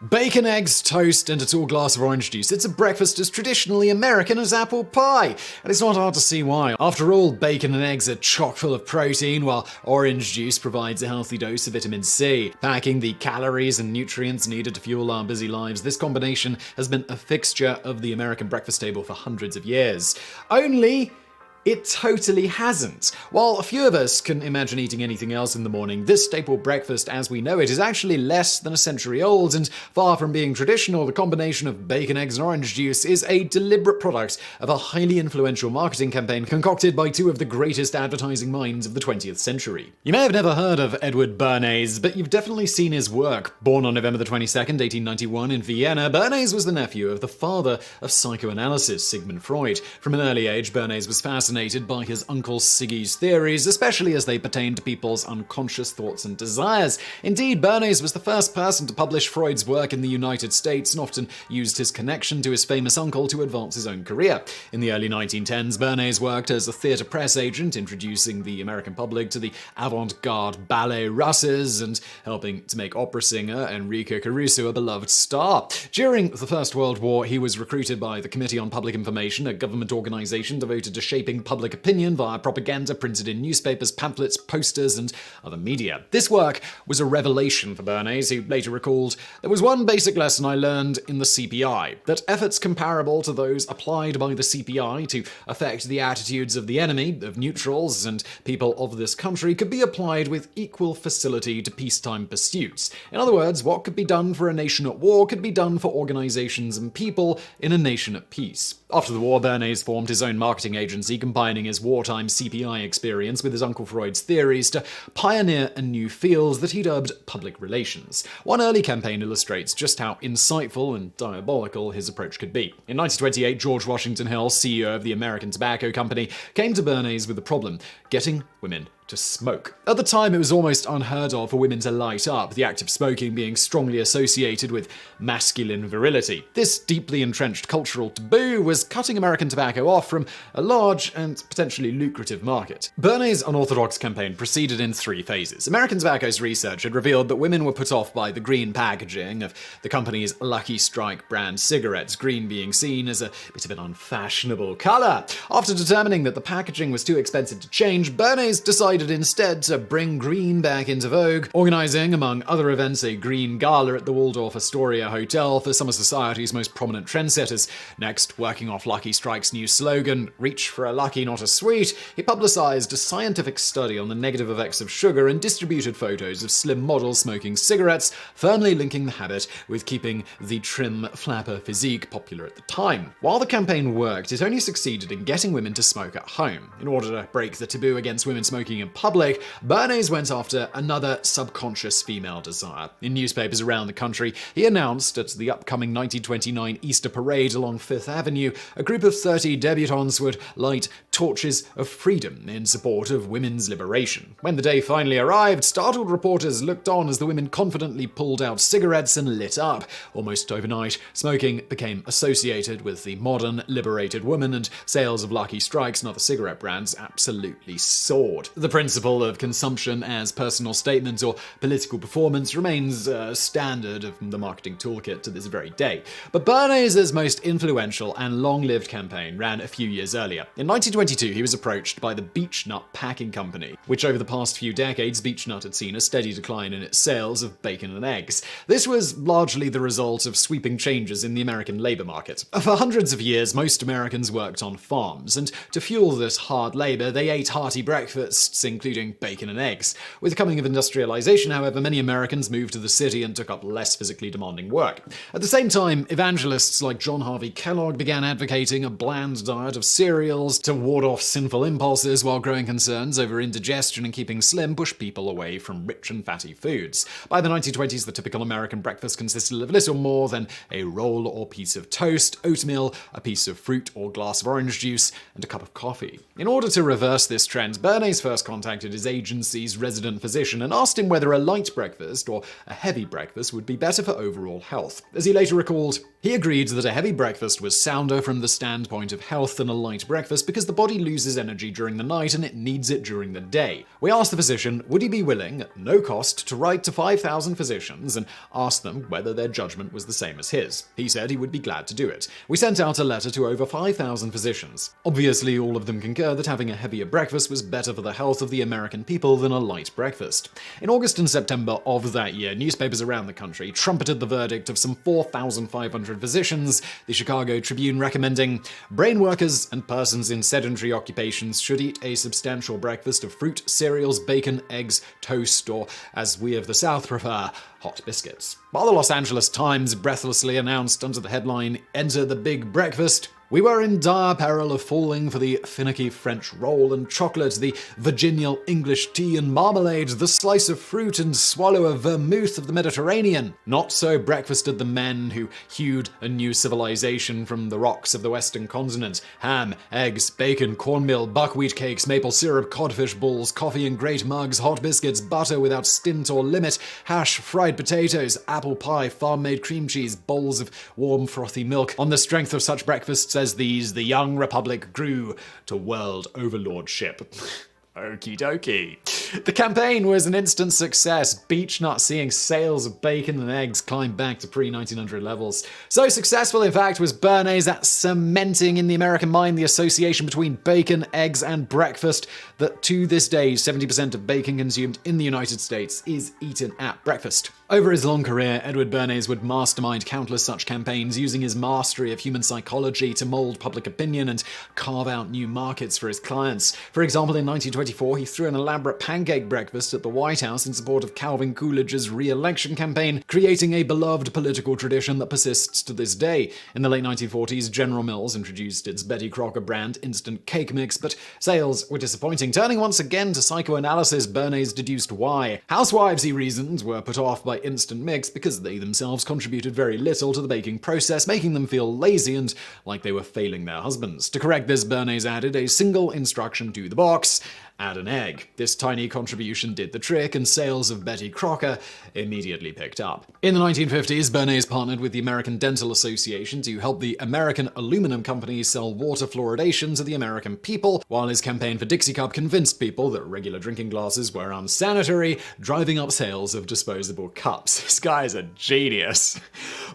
Bacon, eggs, toast, and a tall glass of orange juice. It's a breakfast as traditionally American as apple pie. And it's not hard to see why. After all, bacon and eggs are chock full of protein, while orange juice provides a healthy dose of vitamin C. Packing the calories and nutrients needed to fuel our busy lives, this combination has been a fixture of the American breakfast table for hundreds of years. Only it totally hasn't. While a few of us can imagine eating anything else in the morning, this staple breakfast as we know it is actually less than a century old, and far from being traditional, the combination of bacon, eggs, and orange juice is a deliberate product of a highly influential marketing campaign concocted by two of the greatest advertising minds of the 20th century. You may have never heard of Edward Bernays, but you've definitely seen his work. Born on November 22nd, 1891 in Vienna, Bernays was the nephew of the father of psychoanalysis, Sigmund Freud. From an early age, Bernays was fascinated by his uncle Siggy's theories, especially as they pertained to people's unconscious thoughts and desires. Indeed, Bernays was the first person to publish Freud's work in the United States and often used his connection to his famous uncle to advance his own career. In the early 1910s, Bernays worked as a theatre press agent, introducing the American public to the avant-garde ballet russes and helping to make opera singer Enrico Caruso a beloved star. During the First World War, he was recruited by the Committee on Public Information, a government organization devoted to shaping public opinion via propaganda printed in newspapers, pamphlets, posters, and other media. This work was a revelation for Bernays, who later recalled, "There was one basic lesson I learned in the CPI, that efforts comparable to those applied by the CPI to affect the attitudes of the enemy, of neutrals, and people of this country could be applied with equal facility to peacetime pursuits. In other words, what could be done for a nation at war could be done for organizations and people in a nation at peace." After the war, Bernays formed his own marketing agency, combining his wartime CPI experience with his Uncle Freud's theories to pioneer a new field that he dubbed public relations. One early campaign illustrates just how insightful and diabolical his approach could be. In 1928, George Washington Hill, CEO of the American Tobacco Company, came to Bernays with a problem: getting women to smoke. At the time, it was almost unheard of for women to light up, the act of smoking being strongly associated with masculine virility. This deeply entrenched cultural taboo was cutting American tobacco off from a large and potentially lucrative market. Bernays' unorthodox campaign proceeded in three phases. American Tobacco's research had revealed that women were put off by the green packaging of the company's Lucky Strike brand cigarettes, green being seen as a bit of an unfashionable color. After determining that the packaging was too expensive to change, Bernays decided instead to bring green back into vogue, organizing, among other events, a green gala at the Waldorf Astoria Hotel for some of society's most prominent trendsetters. Next, working off Lucky Strike's new slogan, "Reach for a Lucky, not a Sweet," he publicized a scientific study on the negative effects of sugar and distributed photos of slim models smoking cigarettes, firmly linking the habit with keeping the trim flapper physique popular at the time. While the campaign worked, it only succeeded in getting women to smoke at home. In order to break the taboo against women smoking in public, Bernays went after another subconscious female desire. In newspapers around the country, he announced at the upcoming 1929 Easter parade along Fifth Avenue, a group of 30 debutantes would light torches of freedom in support of women's liberation. When the day finally arrived, startled reporters looked on as the women confidently pulled out cigarettes and lit up. Almost overnight, smoking became associated with the modern, liberated woman, and sales of Lucky Strikes and other cigarette brands absolutely soared. The principle of consumption as personal statement or political performance remains standard of the marketing toolkit to this very day. But Bernays' most influential and long-lived campaign ran a few years earlier. In 1922, he was approached by the Beech-Nut Packing Company, which over the past few decades, Beech-Nut had seen a steady decline in its sales of bacon and eggs. This was largely the result of sweeping changes in the American labor market. For hundreds of years, most Americans worked on farms, and to fuel this hard labor, they ate hearty breakfasts, including bacon and eggs. With the coming of industrialization, however, many Americans moved to the city and took up less physically demanding work. At the same time, evangelists like John Harvey Kellogg began advocating a bland diet of cereals to ward off sinful impulses, while growing concerns over indigestion and keeping slim pushed people away from rich and fatty foods. By the 1920s, the typical American breakfast consisted of little more than a roll or piece of toast, oatmeal, a piece of fruit or glass of orange juice, and a cup of coffee. In order to reverse this trend, Bernays first contacted his agency's resident physician and asked him whether a light breakfast or a heavy breakfast would be better for overall health. As he later recalled, he agreed that a heavy breakfast was sounder from the standpoint of health than a light breakfast because the body loses energy during the night and it needs it during the day. We asked the physician, would he be willing, at no cost, to write to 5,000 physicians and ask them whether their judgment was the same as his. He said he would be glad to do it. We sent out a letter to over 5,000 physicians. Obviously, all of them concur that having a heavier breakfast was better for the health of the American people than a light breakfast. In August and September of that year, newspapers around the country trumpeted the verdict of some 4,500 physicians, the Chicago Tribune recommending brain workers and persons in sedentary occupations should eat a substantial breakfast of fruit, cereals, bacon, eggs, toast, or, as we of the South prefer, hot biscuits. While the Los Angeles Times breathlessly announced under the headline, "Enter the Big Breakfast," we were in dire peril of falling for the finicky French roll and chocolate, the Virginial English tea and marmalade, the slice of fruit and swallow of vermouth of the Mediterranean. Not so breakfasted the men who hewed a new civilization from the rocks of the western continent. Ham, eggs, bacon, cornmeal, buckwheat cakes, maple syrup, codfish balls, coffee in great mugs, hot biscuits, butter without stint or limit, hash, fried potatoes, apple pie, farm-made cream cheese, bowls of warm frothy milk. On the strength of such breakfasts as these, the young republic grew to world overlordship. Okie dokie. The campaign was an instant success, Beechnut seeing sales of bacon and eggs climb back to pre-1900 levels. So successful, in fact, was Bernays at cementing in the American mind the association between bacon, eggs, and breakfast that to this day, 70% of bacon consumed in the United States is eaten at breakfast. Over his long career, Edward Bernays would mastermind countless such campaigns, using his mastery of human psychology to mold public opinion and carve out new markets for his clients. For example, in 1924, he threw an elaborate pancake breakfast at the White House in support of Calvin Coolidge's re-election campaign, creating a beloved political tradition that persists to this day. In the late 1940s, General Mills introduced its Betty Crocker brand instant cake mix, but sales were disappointing. Turning once again to psychoanalysis, Bernays deduced why. Housewives, he reasoned, were put off by instant mix because they themselves contributed very little to the baking process, making them feel lazy and like they were failing their husbands. To correct this, Bernays added a single instruction to the box: add an egg. This tiny contribution did the trick, and sales of Betty Crocker immediately picked up. In the 1950s, Bernays partnered with the American Dental Association to help the American Aluminum Company sell water fluoridation to the American people, while his campaign for Dixie Cup convinced people that regular drinking glasses were unsanitary, driving up sales of disposable cups. This guy is a genius.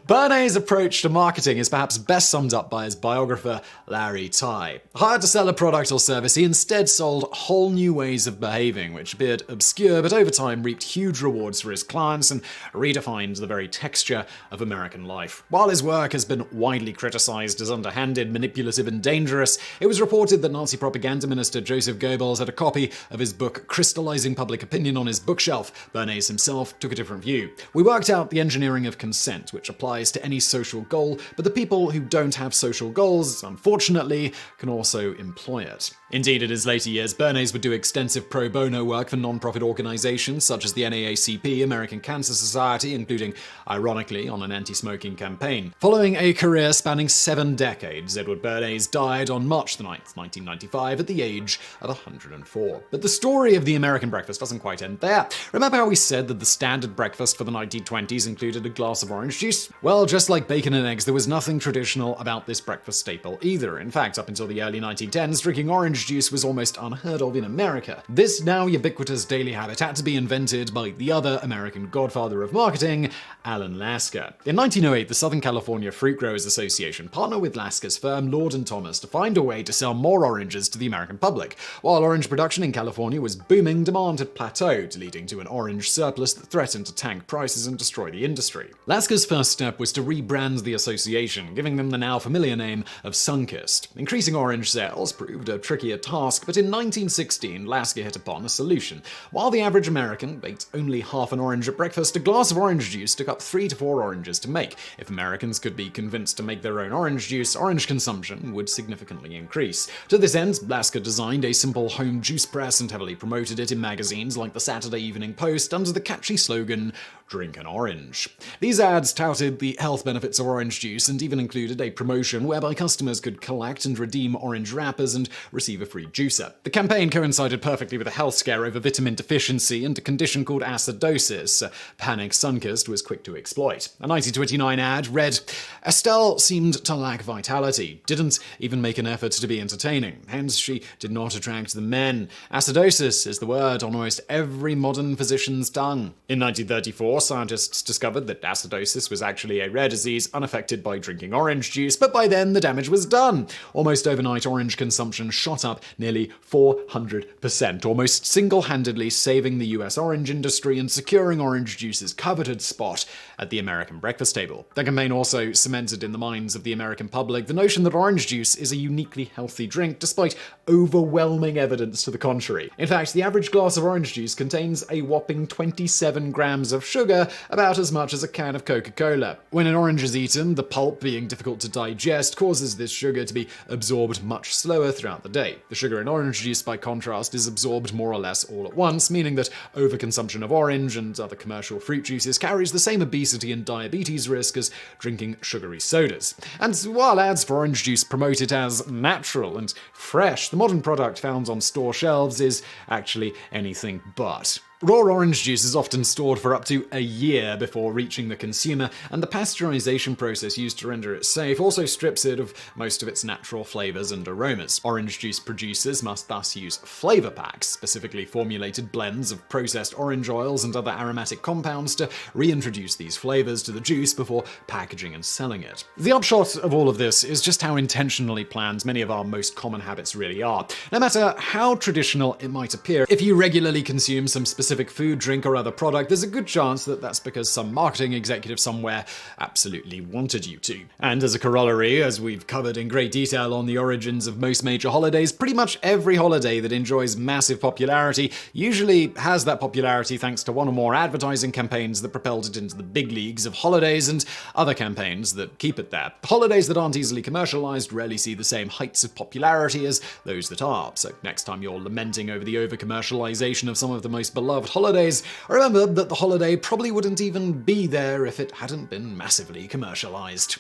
Bernays' approach to marketing is perhaps best summed up by his biographer, Larry Tye. Hired to sell a product or service, he instead sold whole new ways of behaving, which appeared obscure but over time reaped huge rewards for his clients and redefined the very texture of American life. While his work has been widely criticized as underhanded, manipulative, and dangerous, it was reported that Nazi propaganda minister Joseph Goebbels had a copy of his book Crystallizing Public Opinion on his bookshelf. Bernays himself took a different view. We worked out the engineering of consent, which applies to any social goal, but the people who don't have social goals, unfortunately, can also employ it. Indeed, in his later years, Bernays would do extensive pro bono work for non-profit organizations such as the NAACP, American Cancer Society, including, ironically, on an anti-smoking campaign. Following a career spanning 7 decades, Edward Bernays died on March 9th, 1995, at the age of 104. But the story of the American breakfast doesn't quite end there. Remember how we said that the standard breakfast for the 1920s included a glass of orange juice? Well, just like bacon and eggs, there was nothing traditional about this breakfast staple either. In fact, up until the early 1910s, drinking orange juice was almost unheard of in America. This now ubiquitous daily habit had to be invented by the other American godfather of marketing, Alan Lasker. In 1908, the Southern California Fruit Growers Association partnered with Lasker's firm Lord & Thomas to find a way to sell more oranges to the American public. While orange production in California was booming, demand had plateaued, leading to an orange surplus that threatened to tank prices and destroy the industry. Lasker's first step was to rebrand the association, giving them the now familiar name of Sunkist. Increasing orange sales proved a trickier task, but in 1916, Lasker hit upon a solution. While the average American baked only half an orange at breakfast, a glass of orange juice took up 3 to 4 oranges to make. If Americans could be convinced to make their own orange juice, orange consumption would significantly increase. To this end, Lasker designed a simple home juice press and heavily promoted it in magazines like the Saturday Evening Post under the catchy slogan, "Drink an orange." These ads touted the health benefits of orange juice and even included a promotion whereby customers could collect and redeem orange wrappers and receive receiver-free juicer. The campaign coincided perfectly with a health scare over vitamin deficiency and a condition called acidosis. Panic Sunkist was quick to exploit. A 1929 ad read, "Estelle seemed to lack vitality, didn't even make an effort to be entertaining, hence she did not attract the men. Acidosis is the word on almost every modern physician's tongue." In 1934, scientists discovered that acidosis was actually a rare disease unaffected by drinking orange juice, but by then the damage was done. Almost overnight, orange consumption shot up nearly 400%, almost single-handedly saving the US orange industry and securing orange juice's coveted spot at the American breakfast table. The campaign also cemented in the minds of the American public the notion that orange juice is a uniquely healthy drink, despite overwhelming evidence to the contrary. In fact, the average glass of orange juice contains a whopping 27 grams of sugar, about as much as a can of Coca-Cola. When an orange is eaten, the pulp, being difficult to digest, causes this sugar to be absorbed much slower throughout the day. The sugar in orange juice, by contrast, is absorbed more or less all at once, meaning that overconsumption of orange and other commercial fruit juices carries the same obesity and diabetes risk as drinking sugary sodas. And while ads for orange juice promote it as natural and fresh, the modern product found on store shelves is actually anything but. Raw orange juice is often stored for up to a year before reaching the consumer, and the pasteurization process used to render it safe also strips it of most of its natural flavors and aromas. Orange juice producers must thus use flavor packs, specifically formulated blends of processed orange oils and other aromatic compounds, to reintroduce these flavors to the juice before packaging and selling it. The upshot of all of this is just how intentionally planned many of our most common habits really are. No matter how traditional it might appear, if you regularly consume some specific food, drink, or other product, there's a good chance that that's because some marketing executive somewhere absolutely wanted you to. And as a corollary, as we've covered in great detail on the origins of most major holidays, pretty much every holiday that enjoys massive popularity usually has that popularity thanks to one or more advertising campaigns that propelled it into the big leagues of holidays and other campaigns that keep it there. Holidays that aren't easily commercialized rarely see the same heights of popularity as those that are. So next time you're lamenting over the over-commercialization of some of the most beloved holidays, remember that the holiday probably wouldn't even be there if it hadn't been massively commercialized.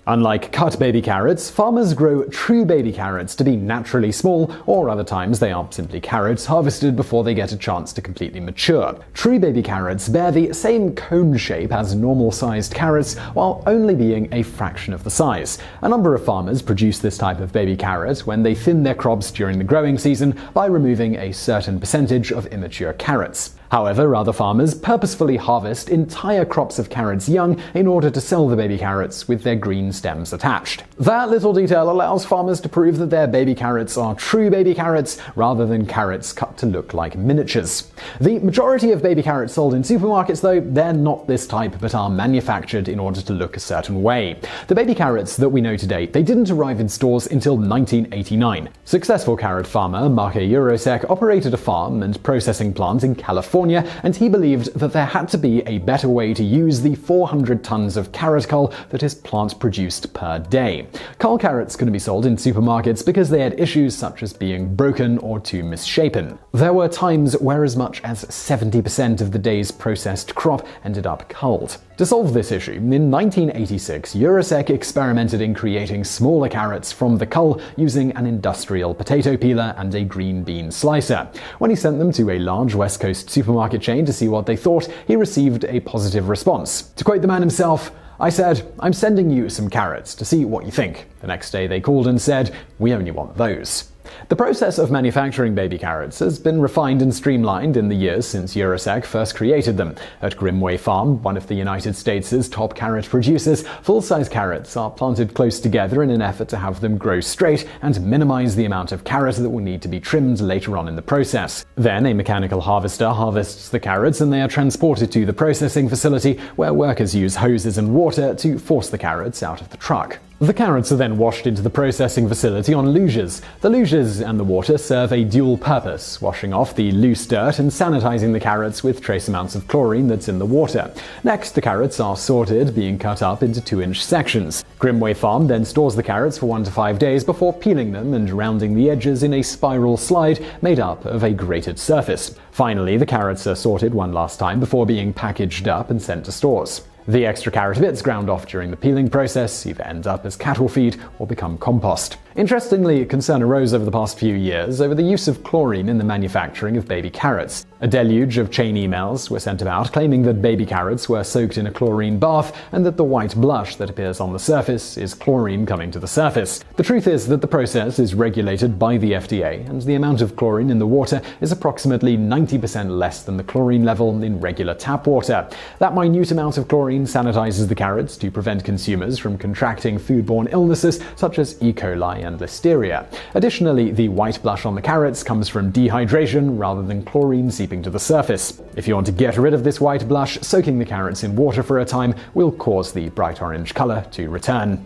Unlike cut baby carrots, farmers grow true baby carrots to be naturally small, or other times they are simply carrots harvested before they get a chance to completely mature. True baby carrots bear the same cone shape as normal-sized carrots, while only being a fraction of the size. A number of farmers produce this type of baby carrot when they thin their crops during the growing season by removing a certain percentage of immature carrots. However, other farmers purposefully harvest entire crops of carrots young in order to sell the baby carrots with their green stems attached. That little detail allows farmers to prove that their baby carrots are true baby carrots rather than carrots cut to look like miniatures. The majority of baby carrots sold in supermarkets, though, they're not this type but are manufactured in order to look a certain way. The baby carrots that we know today, they didn't arrive in stores until 1989. Successful carrot farmer Marko Jurosek operated a farm and processing plant in California, and he believed that there had to be a better way to use the 400 tons of carrot cull that his plant produced per day. Cull carrots couldn't be sold in supermarkets because they had issues such as being broken or too misshapen. There were times where as much as 70% of the day's processed crop ended up culled. To solve this issue, in 1986, Jurosek experimented in creating smaller carrots from the cull using an industrial potato peeler and a green bean slicer. When he sent them to a large West Coast supermarket chain to see what they thought, he received a positive response. To quote the man himself, "I said, I'm sending you some carrots to see what you think." The next day they called and said, "We only want those." The process of manufacturing baby carrots has been refined and streamlined in the years since Jurosek first created them. At Grimway Farm, one of the United States' top carrot producers, full-size carrots are planted close together in an effort to have them grow straight and minimize the amount of carrot that will need to be trimmed later on in the process. Then a mechanical harvester harvests the carrots and they are transported to the processing facility where workers use hoses and water to force the carrots out of the truck. The carrots are then washed into the processing facility on luges. The luges and the water serve a dual purpose, washing off the loose dirt and sanitizing the carrots with trace amounts of chlorine that's in the water. Next, the carrots are sorted, being cut up into 2-inch sections. Grimway Farm then stores the carrots for 1 to 5 days before peeling them and rounding the edges in a spiral slide made up of a grated surface. Finally, the carrots are sorted one last time before being packaged up and sent to stores. The extra carrot bits ground off during the peeling process either end up as cattle feed or become compost. Interestingly, concern arose over the past few years over the use of chlorine in the manufacturing of baby carrots. A deluge of chain emails were sent about claiming that baby carrots were soaked in a chlorine bath and that the white blush that appears on the surface is chlorine coming to the surface. The truth is that the process is regulated by the FDA, and the amount of chlorine in the water is approximately 90% less than the chlorine level in regular tap water. That minute amount of chlorine sanitizes the carrots to prevent consumers from contracting foodborne illnesses such as E. coli and listeria. Additionally, the white blush on the carrots comes from dehydration rather than chlorine seeping to the surface. If you want to get rid of this white blush, soaking the carrots in water for a time will cause the bright orange color to return.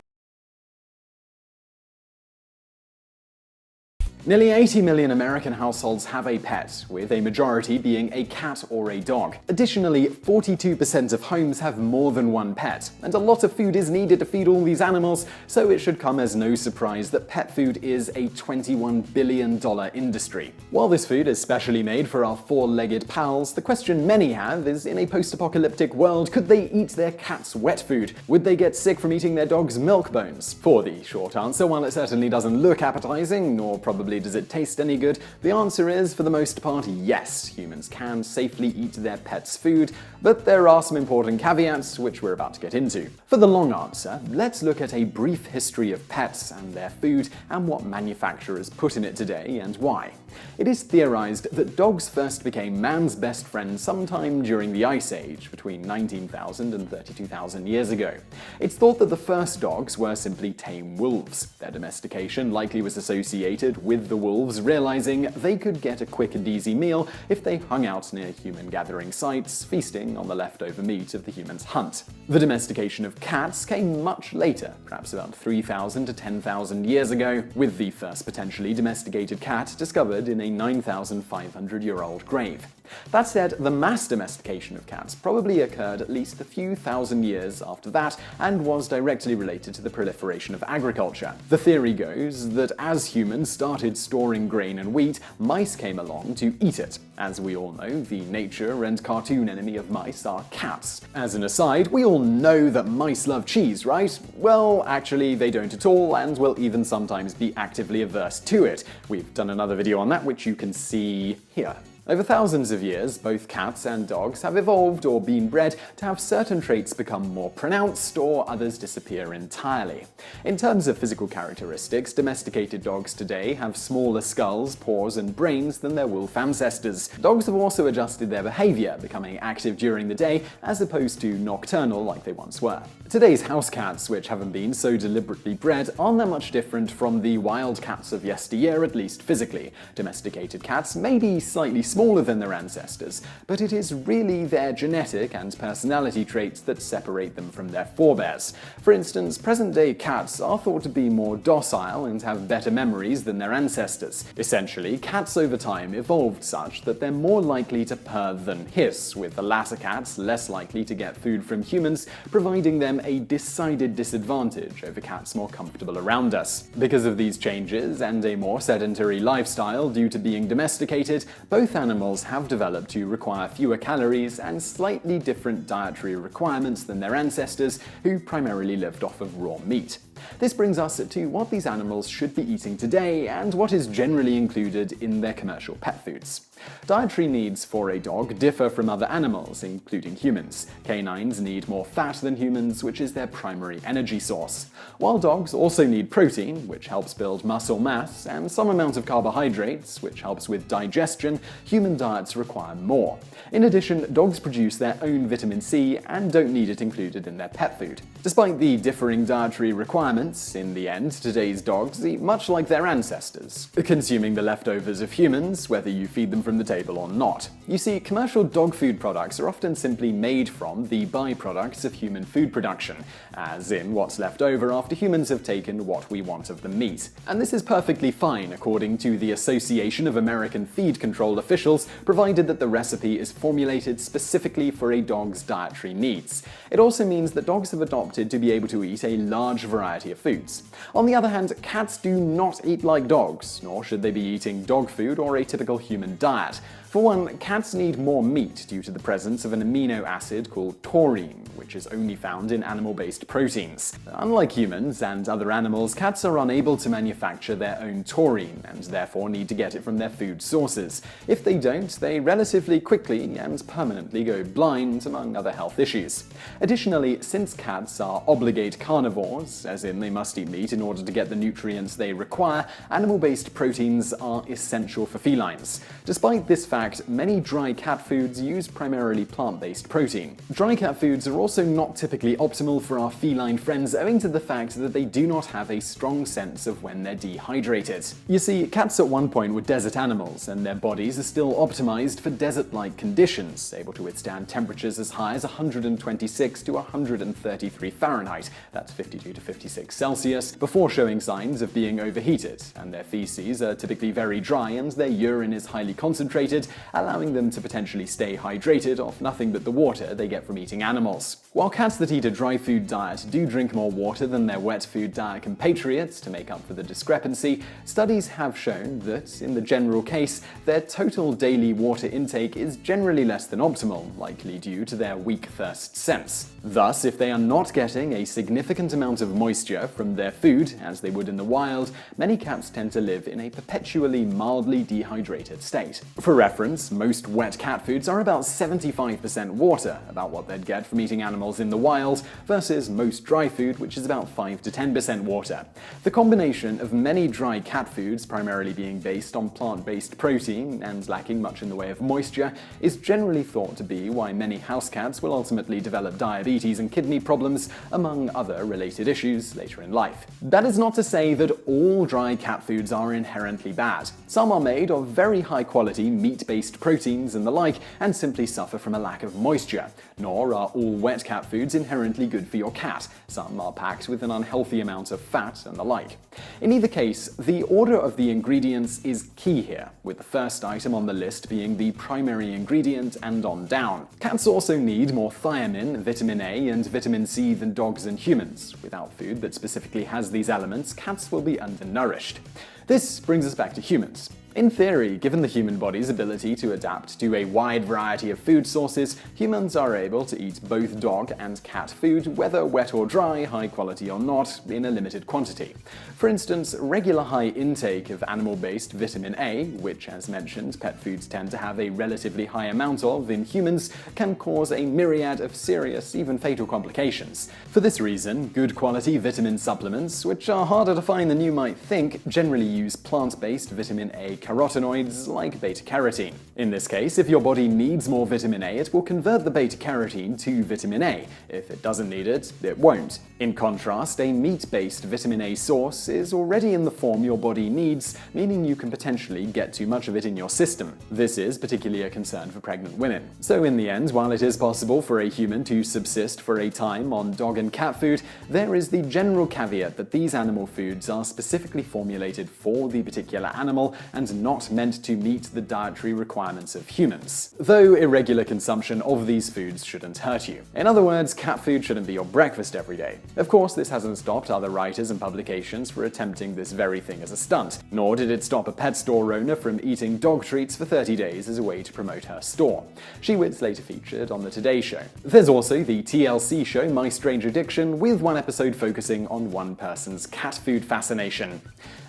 Nearly 80 million American households have a pet, with a majority being a cat or a dog. Additionally, 42% of homes have more than one pet, and a lot of food is needed to feed all these animals, so it should come as no surprise that pet food is a $21 billion industry. While this food is specially made for our four-legged pals, the question many have is, in a post-apocalyptic world, could they eat their cat's wet food? Would they get sick from eating their dog's milk bones? For the short answer, while it certainly doesn't look appetizing, nor probably does it taste any good, the answer is, for the most part, yes, humans can safely eat their pets' food, but there are some important caveats which we're about to get into. For the long answer, let's look at a brief history of pets and their food and what manufacturers put in it today and why. It is theorized that dogs first became man's best friend sometime during the Ice Age, between 19,000 and 32,000 years ago. It's thought that the first dogs were simply tame wolves. Their domestication likely was associated with the wolves realizing they could get a quick and easy meal if they hung out near human gathering sites, feasting on the leftover meat of the humans' hunt. The domestication of cats came much later, perhaps about 3,000 to 10,000 years ago, with the first potentially domesticated cat discovered in a 9,500-year-old grave. That said, the mass domestication of cats probably occurred at least a few thousand years after that and was directly related to the proliferation of agriculture. The theory goes that as humans started storing grain and wheat, mice came along to eat it. As we all know, the nature and cartoon enemy of mice are cats. As an aside, we all know that mice love cheese, right? Well, actually, they don't at all, and will even sometimes be actively averse to it. We've done another video on that, which you can see here. Over thousands of years, both cats and dogs have evolved or been bred to have certain traits become more pronounced or others disappear entirely. In terms of physical characteristics, domesticated dogs today have smaller skulls, paws, and brains than their wolf ancestors. Dogs have also adjusted their behavior, becoming active during the day as opposed to nocturnal like they once were. Today's house cats, which haven't been so deliberately bred, aren't that much different from the wild cats of yesteryear, at least physically. Domesticated cats may be slightly smaller than their ancestors, but it is really their genetic and personality traits that separate them from their forebears. For instance, present-day cats are thought to be more docile and have better memories than their ancestors. Essentially, cats over time evolved such that they're more likely to purr than hiss, with the latter cats less likely to get food from humans, providing them a decided disadvantage over cats more comfortable around us. Because of these changes and a more sedentary lifestyle due to being domesticated, both animals have developed to require fewer calories and slightly different dietary requirements than their ancestors, who primarily lived off of raw meat. This brings us to what these animals should be eating today and what is generally included in their commercial pet foods. Dietary needs for a dog differ from other animals, including humans. Canines need more fat than humans, which is their primary energy source. While dogs also need protein, which helps build muscle mass, and some amount of carbohydrates, which helps with digestion, human diets require more. In addition, dogs produce their own vitamin C and don't need it included in their pet food. Despite the differing dietary requirements, in the end, today's dogs eat much like their ancestors, consuming the leftovers of humans, whether you feed them from the table or not. You see, commercial dog food products are often simply made from the byproducts of human food production, as in what's left over after humans have taken what we want of the meat. And this is perfectly fine according to the Association of American Feed Control Officials, provided that the recipe is formulated specifically for a dog's dietary needs. It also means that dogs have adopted to be able to eat a large variety variety of foods. On the other hand, cats do not eat like dogs, nor should they be eating dog food or a typical human diet. For one, cats need more meat due to the presence of an amino acid called taurine, which is only found in animal-based proteins. Unlike humans and other animals, cats are unable to manufacture their own taurine and therefore need to get it from their food sources. If they don't, they relatively quickly and permanently go blind, among other health issues. Additionally, since cats are obligate carnivores, as in they must eat meat in order to get the nutrients they require, animal-based proteins are essential for felines. Despite this fact, many dry cat foods use primarily plant-based protein. Dry cat foods are also not typically optimal for our feline friends owing to the fact that they do not have a strong sense of when they're dehydrated. You see, cats at one point were desert animals, and their bodies are still optimized for desert-like conditions, able to withstand temperatures as high as 126 to 133 Fahrenheit, that's 52 to 56 Celsius, before showing signs of being overheated, and their feces are typically very dry and their urine is highly concentrated, allowing them to potentially stay hydrated off nothing but the water they get from eating animals. While cats that eat a dry food diet do drink more water than their wet food diet compatriots to make up for the discrepancy, studies have shown that, in the general case, their total daily water intake is generally less than optimal, likely due to their weak thirst sense. Thus, if they are not getting a significant amount of moisture from their food, as they would in the wild, many cats tend to live in a perpetually mildly dehydrated state. For reference, most wet cat foods are about 75% water, about what they'd get from eating animals in the wild, versus most dry food, which is about 5 to 10% water. The combination of many dry cat foods, primarily being based on plant-based protein and lacking much in the way of moisture, is generally thought to be why many house cats will ultimately develop diabetes and kidney problems, among other related issues later in life. That is not to say that all dry cat foods are inherently bad. Some are made of very high-quality meat-based proteins and the like, and simply suffer from a lack of moisture. Nor are all wet cat foods inherently good for your cat. Some are packed with an unhealthy amount of fat and the like. In either case, the order of the ingredients is key here, with the first item on the list being the primary ingredient and on down. Cats also need more thiamine, vitamin A, and vitamin C than dogs and humans. Without food that specifically has these elements, cats will be undernourished. This brings us back to humans. In theory, given the human body's ability to adapt to a wide variety of food sources, humans are able to eat both dog and cat food, whether wet or dry, high quality or not, in a limited quantity. For instance, regular high intake of animal-based vitamin A, which, as mentioned, pet foods tend to have a relatively high amount of in humans, can cause a myriad of serious, even fatal complications. For this reason, good quality vitamin supplements, which are harder to find than you might think, generally use plant-based vitamin A carotenoids like beta-carotene. In this case, if your body needs more vitamin A, it will convert the beta-carotene to vitamin A. If it doesn't need it, it won't. In contrast, a meat-based vitamin A source is already in the form your body needs, meaning you can potentially get too much of it in your system. This is particularly a concern for pregnant women. So in the end, while it is possible for a human to subsist for a time on dog and cat food, there is the general caveat that these animal foods are specifically formulated for the particular animal and not meant to meet the dietary requirements of humans. Though irregular consumption of these foods shouldn't hurt you. In other words, cat food shouldn't be your breakfast every day. Of course, this hasn't stopped other writers and publications from attempting this very thing as a stunt, nor did it stop a pet store owner from eating dog treats for 30 days as a way to promote her store. She was later featured on The Today Show. There's also the TLC show My Strange Addiction, with one episode focusing on one person's cat food fascination.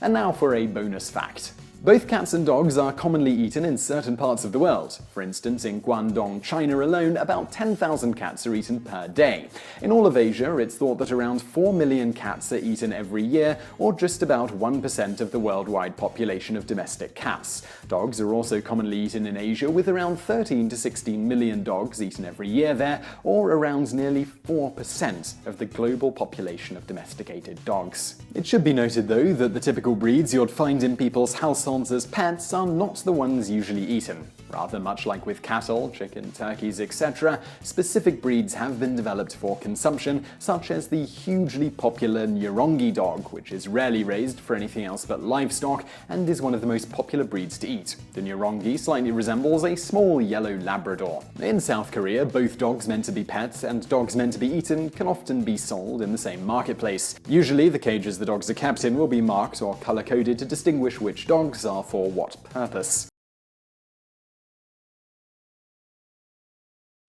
And now for a bonus fact. Both cats and dogs are commonly eaten in certain parts of the world. For instance, in Guangdong, China alone, about 10,000 cats are eaten per day. In all of Asia, it's thought that around 4 million cats are eaten every year, or just about 1% of the worldwide population of domestic cats. Dogs are also commonly eaten in Asia, with around 13 to 16 million dogs eaten every year there, or around nearly 4% of the global population of domesticated dogs. It should be noted, though, that the typical breeds you'd find in people's households croissants as pets are not the ones usually eaten. Rather, much like with cattle, chicken, turkeys, etc., specific breeds have been developed for consumption, such as the hugely popular Nyorongi dog, which is rarely raised for anything else but livestock and is one of the most popular breeds to eat. The Nyorongi slightly resembles a small yellow Labrador. In South Korea, both dogs meant to be pets and dogs meant to be eaten can often be sold in the same marketplace. Usually, the cages the dogs are kept in will be marked or color-coded to distinguish which dogs are for what purpose.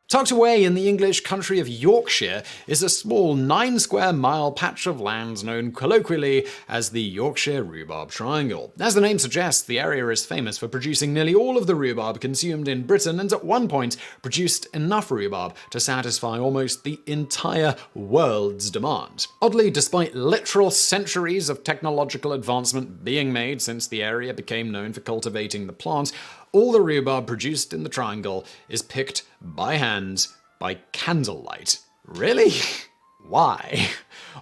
Tucked away in the English country of Yorkshire is a small 9-square-mile patch of land known colloquially as the Yorkshire Rhubarb Triangle. As the name suggests, the area is famous for producing nearly all of the rhubarb consumed in Britain and at one point produced enough rhubarb to satisfy almost the entire world's demand. Oddly, despite literal centuries of technological advancement being made since the area became known for cultivating the plant, all the rhubarb produced in the triangle is picked by hand by candlelight. Really? Why?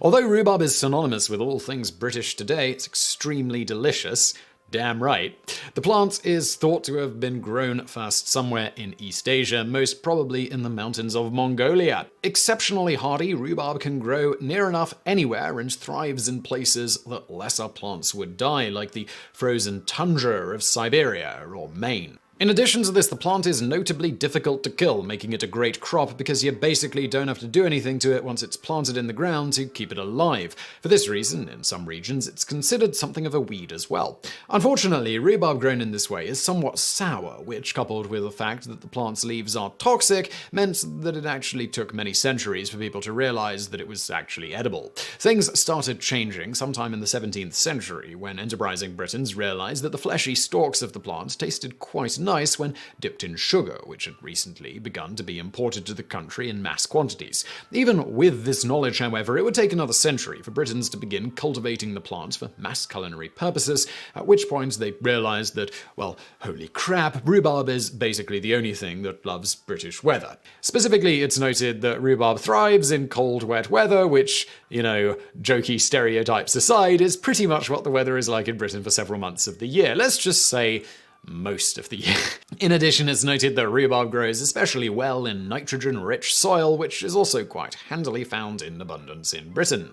Although rhubarb is synonymous with all things British today, it's extremely delicious. Damn right. The plant is thought to have been grown first somewhere in East Asia, most probably in the mountains of Mongolia. Exceptionally hardy, rhubarb can grow near enough anywhere and thrives in places that lesser plants would die, like the frozen tundra of Siberia or Maine. In addition to this, the plant is notably difficult to kill, making it a great crop because you basically don't have to do anything to it once it's planted in the ground to keep it alive. For this reason, in some regions, it's considered something of a weed as well. Unfortunately, rhubarb grown in this way is somewhat sour, which, coupled with the fact that the plant's leaves are toxic, meant that it actually took many centuries for people to realize that it was actually edible. Things started changing sometime in the 17th century, when enterprising Britons realized that the fleshy stalks of the plant tasted quite nice when dipped in sugar, which had recently begun to be imported to the country in mass quantities. Even with this knowledge, however, it would take another century for Britons to begin cultivating the plant for mass culinary purposes, at which point they realized that, well, holy crap, rhubarb is basically the only thing that loves British weather. Specifically, it's noted that rhubarb thrives in cold, wet weather, which, jokey stereotypes aside, is pretty much what the weather is like in Britain for several months of the year. Let's just say most of the year. In addition, it's noted that rhubarb grows especially well in nitrogen-rich soil, which is also quite handily found in abundance in Britain.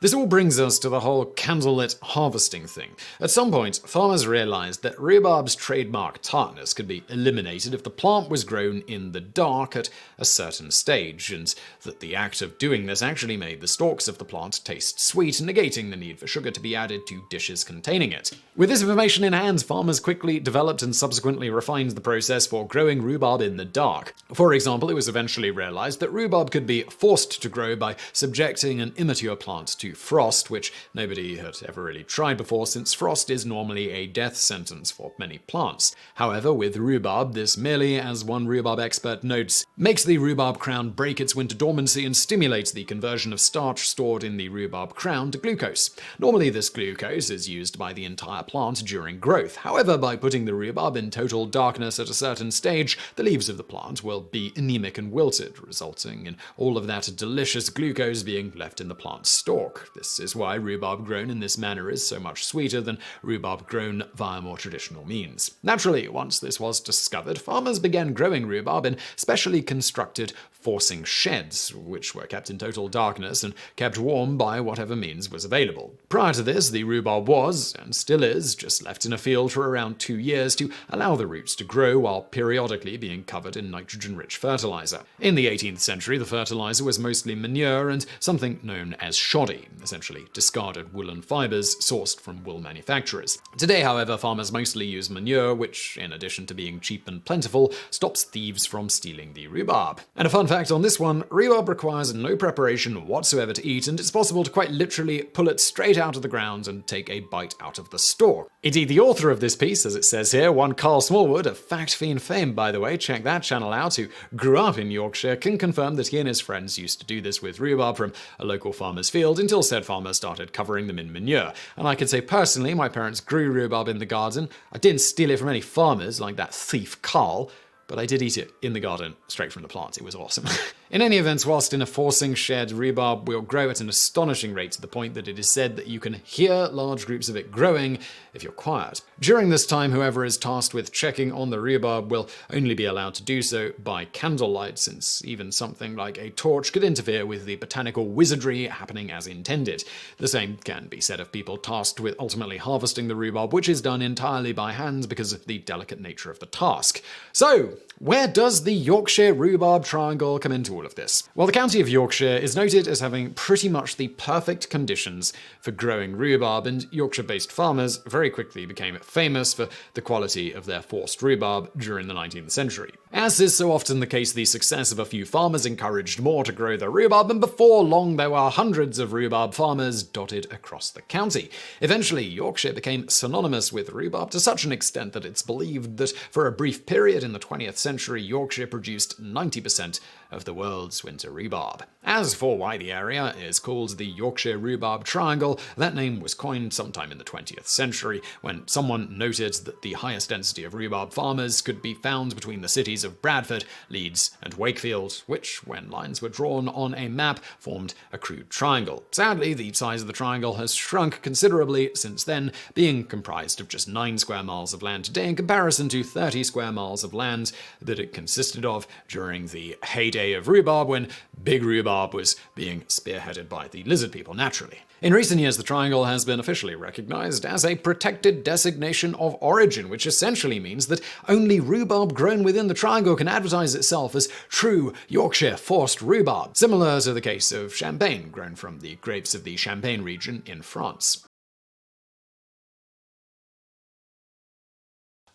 This all brings us to the whole candlelit harvesting thing. At some point, farmers realized that rhubarb's trademark tartness could be eliminated if the plant was grown in the dark at a certain stage, and that the act of doing this actually made the stalks of the plant taste sweet, negating the need for sugar to be added to dishes containing it. With this information in hand, farmers quickly developed and subsequently refined the process for growing rhubarb in the dark. For example, it was eventually realized that rhubarb could be forced to grow by subjecting an immature plant to frost, which nobody had ever really tried before, since frost is normally a death sentence for many plants. However, with rhubarb, this merely, as one rhubarb expert notes, makes the rhubarb crown break its winter dormancy and stimulates the conversion of starch stored in the rhubarb crown to glucose. Normally, this glucose is used by the entire plant during growth. However, by putting the rhubarb in total darkness at a certain stage, the leaves of the plant will be anemic and wilted, resulting in all of that delicious glucose being left in the plant's stalk. This is why rhubarb grown in this manner is so much sweeter than rhubarb grown via more traditional means. Naturally, once this was discovered, farmers began growing rhubarb in specially constructed forcing sheds, which were kept in total darkness and kept warm by whatever means was available. Prior to this, the rhubarb was, and still is, just left in a field for around 2 years to allow the roots to grow while periodically being covered in nitrogen-rich fertilizer. In the 18th century, the fertilizer was mostly manure and something known as shoddy, essentially discarded woolen fibers sourced from wool manufacturers. Today, however, farmers mostly use manure, which, in addition to being cheap and plentiful, stops thieves from stealing the rhubarb. And a fun fact on this one, rhubarb requires no preparation whatsoever to eat, and it's possible to quite literally pull it straight out of the ground and take a bite out of the stalk. Indeed, the author of this piece, as it says here, one Carl Smallwood, of Fact Fiend fame, by the way, check that channel out, who grew up in Yorkshire, can confirm that he and his friends used to do this with rhubarb from a local farmer's field until said farmer started covering them in manure. And I can say personally, my parents grew rhubarb in the garden. I didn't steal it from any farmers like that thief Carl, but I did eat it in the garden, straight from the plant. It was awesome. In any event, whilst in a forcing shed, rhubarb will grow at an astonishing rate to the point that it is said that you can hear large groups of it growing if you're quiet. During this time, whoever is tasked with checking on the rhubarb will only be allowed to do so by candlelight, since even something like a torch could interfere with the botanical wizardry happening as intended. The same can be said of people tasked with ultimately harvesting the rhubarb, which is done entirely by hand because of the delicate nature of the task. So, where does the Yorkshire rhubarb triangle come into all of this? Well, the county of Yorkshire is noted as having pretty much the perfect conditions for growing rhubarb, and Yorkshire-based farmers very quickly became famous for the quality of their forced rhubarb during the 19th century. As is so often the case, the success of a few farmers encouraged more to grow their rhubarb, and before long there were hundreds of rhubarb farmers dotted across the county. Eventually, Yorkshire became synonymous with rhubarb to such an extent that it's believed that for a brief period in the 20th century, Yorkshire produced 90% of the world's winter rhubarb. As for why the area is called the Yorkshire Rhubarb Triangle, that name was coined sometime in the 20th century when someone noted that the highest density of rhubarb farmers could be found between the cities of Bradford, Leeds, and Wakefield, which, when lines were drawn on a map, formed a crude triangle. Sadly, the size of the triangle has shrunk considerably since then, being comprised of just 9 square miles of land today in comparison to 30 square miles of land that it consisted of during the heyday of rhubarb, when big rhubarb was being spearheaded by the lizard people naturally. In recent years, the triangle has been officially recognized as a protected designation of origin, which essentially means that only rhubarb grown within the triangle can advertise itself as true Yorkshire forced rhubarb, similar to the case of champagne grown from the grapes of the Champagne region in France.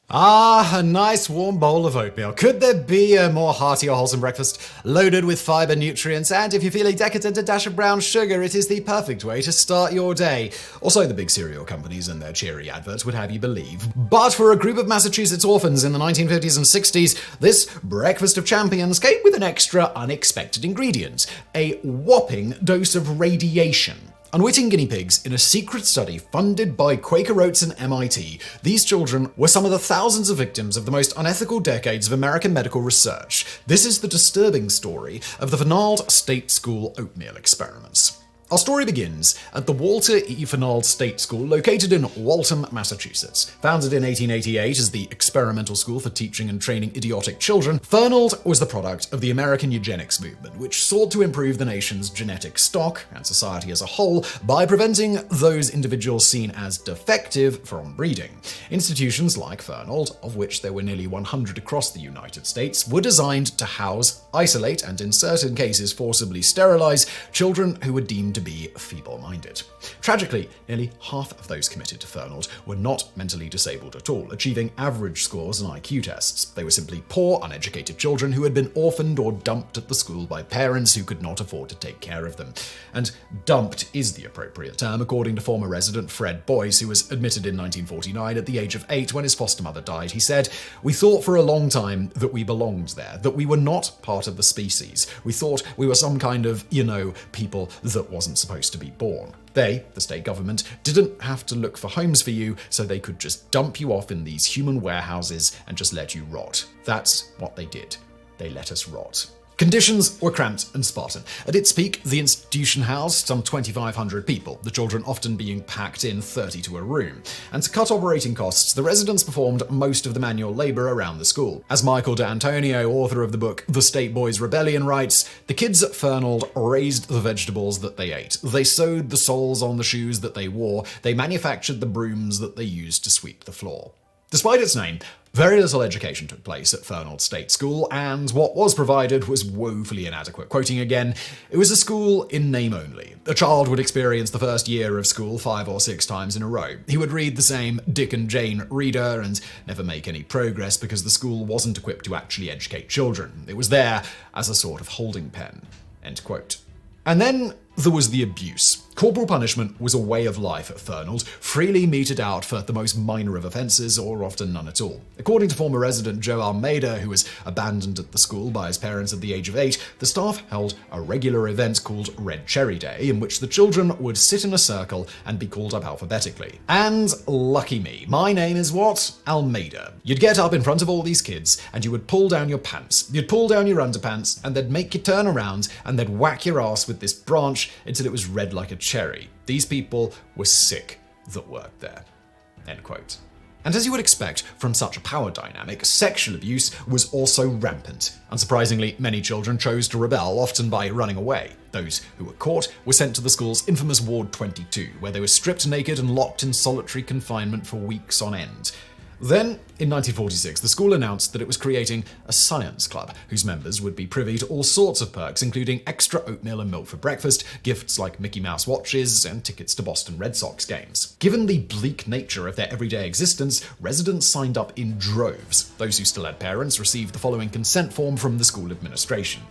Ah, a nice warm bowl of oatmeal. Could there be a more hearty or wholesome breakfast? Loaded with fibre, nutrients, and if you're feeling decadent, a dash of brown sugar, it is the perfect way to start your day. Also, the big cereal companies and their cheery adverts would have you believe. But for a group of Massachusetts orphans in the 1950s and 60s, this breakfast of champions came with an extra unexpected ingredient: a whopping dose of radiation. Unwitting guinea pigs in a secret study funded by Quaker Oats and MIT, these children were some of the thousands of victims of the most unethical decades of American medical research. This is the disturbing story of the Fernald State School oatmeal experiments. Our story begins at the Walter E. Fernald State School, located in Waltham, Massachusetts. Founded in 1888 as the experimental school for teaching and training idiotic children, Fernald was the product of the American eugenics movement, which sought to improve the nation's genetic stock and society as a whole by preventing those individuals seen as defective from breeding. Institutions like Fernald, of which there were nearly 100 across the United States, were designed to house, isolate, and in certain cases forcibly sterilize children who were deemed to be feeble-minded. Tragically, nearly half of those committed to Fernald were not mentally disabled at all, achieving average scores on IQ tests. They were simply poor, uneducated children who had been orphaned or dumped at the school by parents who could not afford to take care of them. And dumped is the appropriate term, according to former resident Fred Boyce, who was admitted in 1949 at the age of 8 when his foster mother died. He said, "We thought for a long time that we belonged there, that we were not part of the species. We thought we were some kind of, people that wasn't supposed to be born. They, the state government, didn't have to look for homes for you, so they could just dump you off in these human warehouses and just let you rot. That's what they did. They let us rot." Conditions were cramped and Spartan. At its peak, the institution housed some 2,500 people, the children often being packed in 30 to a room. And to cut operating costs, the residents performed most of the manual labor around the school. As Michael D'Antonio, author of the book The State Boys Rebellion, writes, "The kids at Fernald raised the vegetables that they ate. They sewed the soles on the shoes that they wore. They manufactured the brooms that they used to sweep the floor." Despite its name, very little education took place at Fernald State School, and what was provided was woefully inadequate. Quoting again, "It was a school in name only. A child would experience the first year of school 5 or 6 times in a row. He would read the same Dick and Jane reader and never make any progress because the school wasn't equipped to actually educate children. It was there as a sort of holding pen." End quote. And then there was the abuse. Corporal punishment was a way of life at Fernald, freely meted out for the most minor of offences, or often none at all. According to former resident Joe Almeida, who was abandoned at the school by his parents at the age of 8, the staff held a regular event called Red Cherry Day, in which the children would sit in a circle and be called up alphabetically. And lucky me, my name is what? Almeida. You'd get up in front of all these kids, and you would pull down your pants. You'd pull down your underpants, and they'd make you turn around, and they'd whack your ass with this branch until it was red like a cherry. These people were sick that worked there. End quote. And as you would expect from such a power dynamic, sexual abuse was also rampant. Unsurprisingly, many children chose to rebel, often by running away. Those who were caught were sent to the school's infamous Ward 22, where they were stripped naked and locked in solitary confinement for weeks on end. Then, in 1946, the school announced that it was creating a science club, whose members would be privy to all sorts of perks, including extra oatmeal and milk for breakfast, gifts like Mickey Mouse watches, and tickets to Boston Red Sox games. Given the bleak nature of their everyday existence, residents signed up in droves. Those who still had parents received the following consent form from the school administration.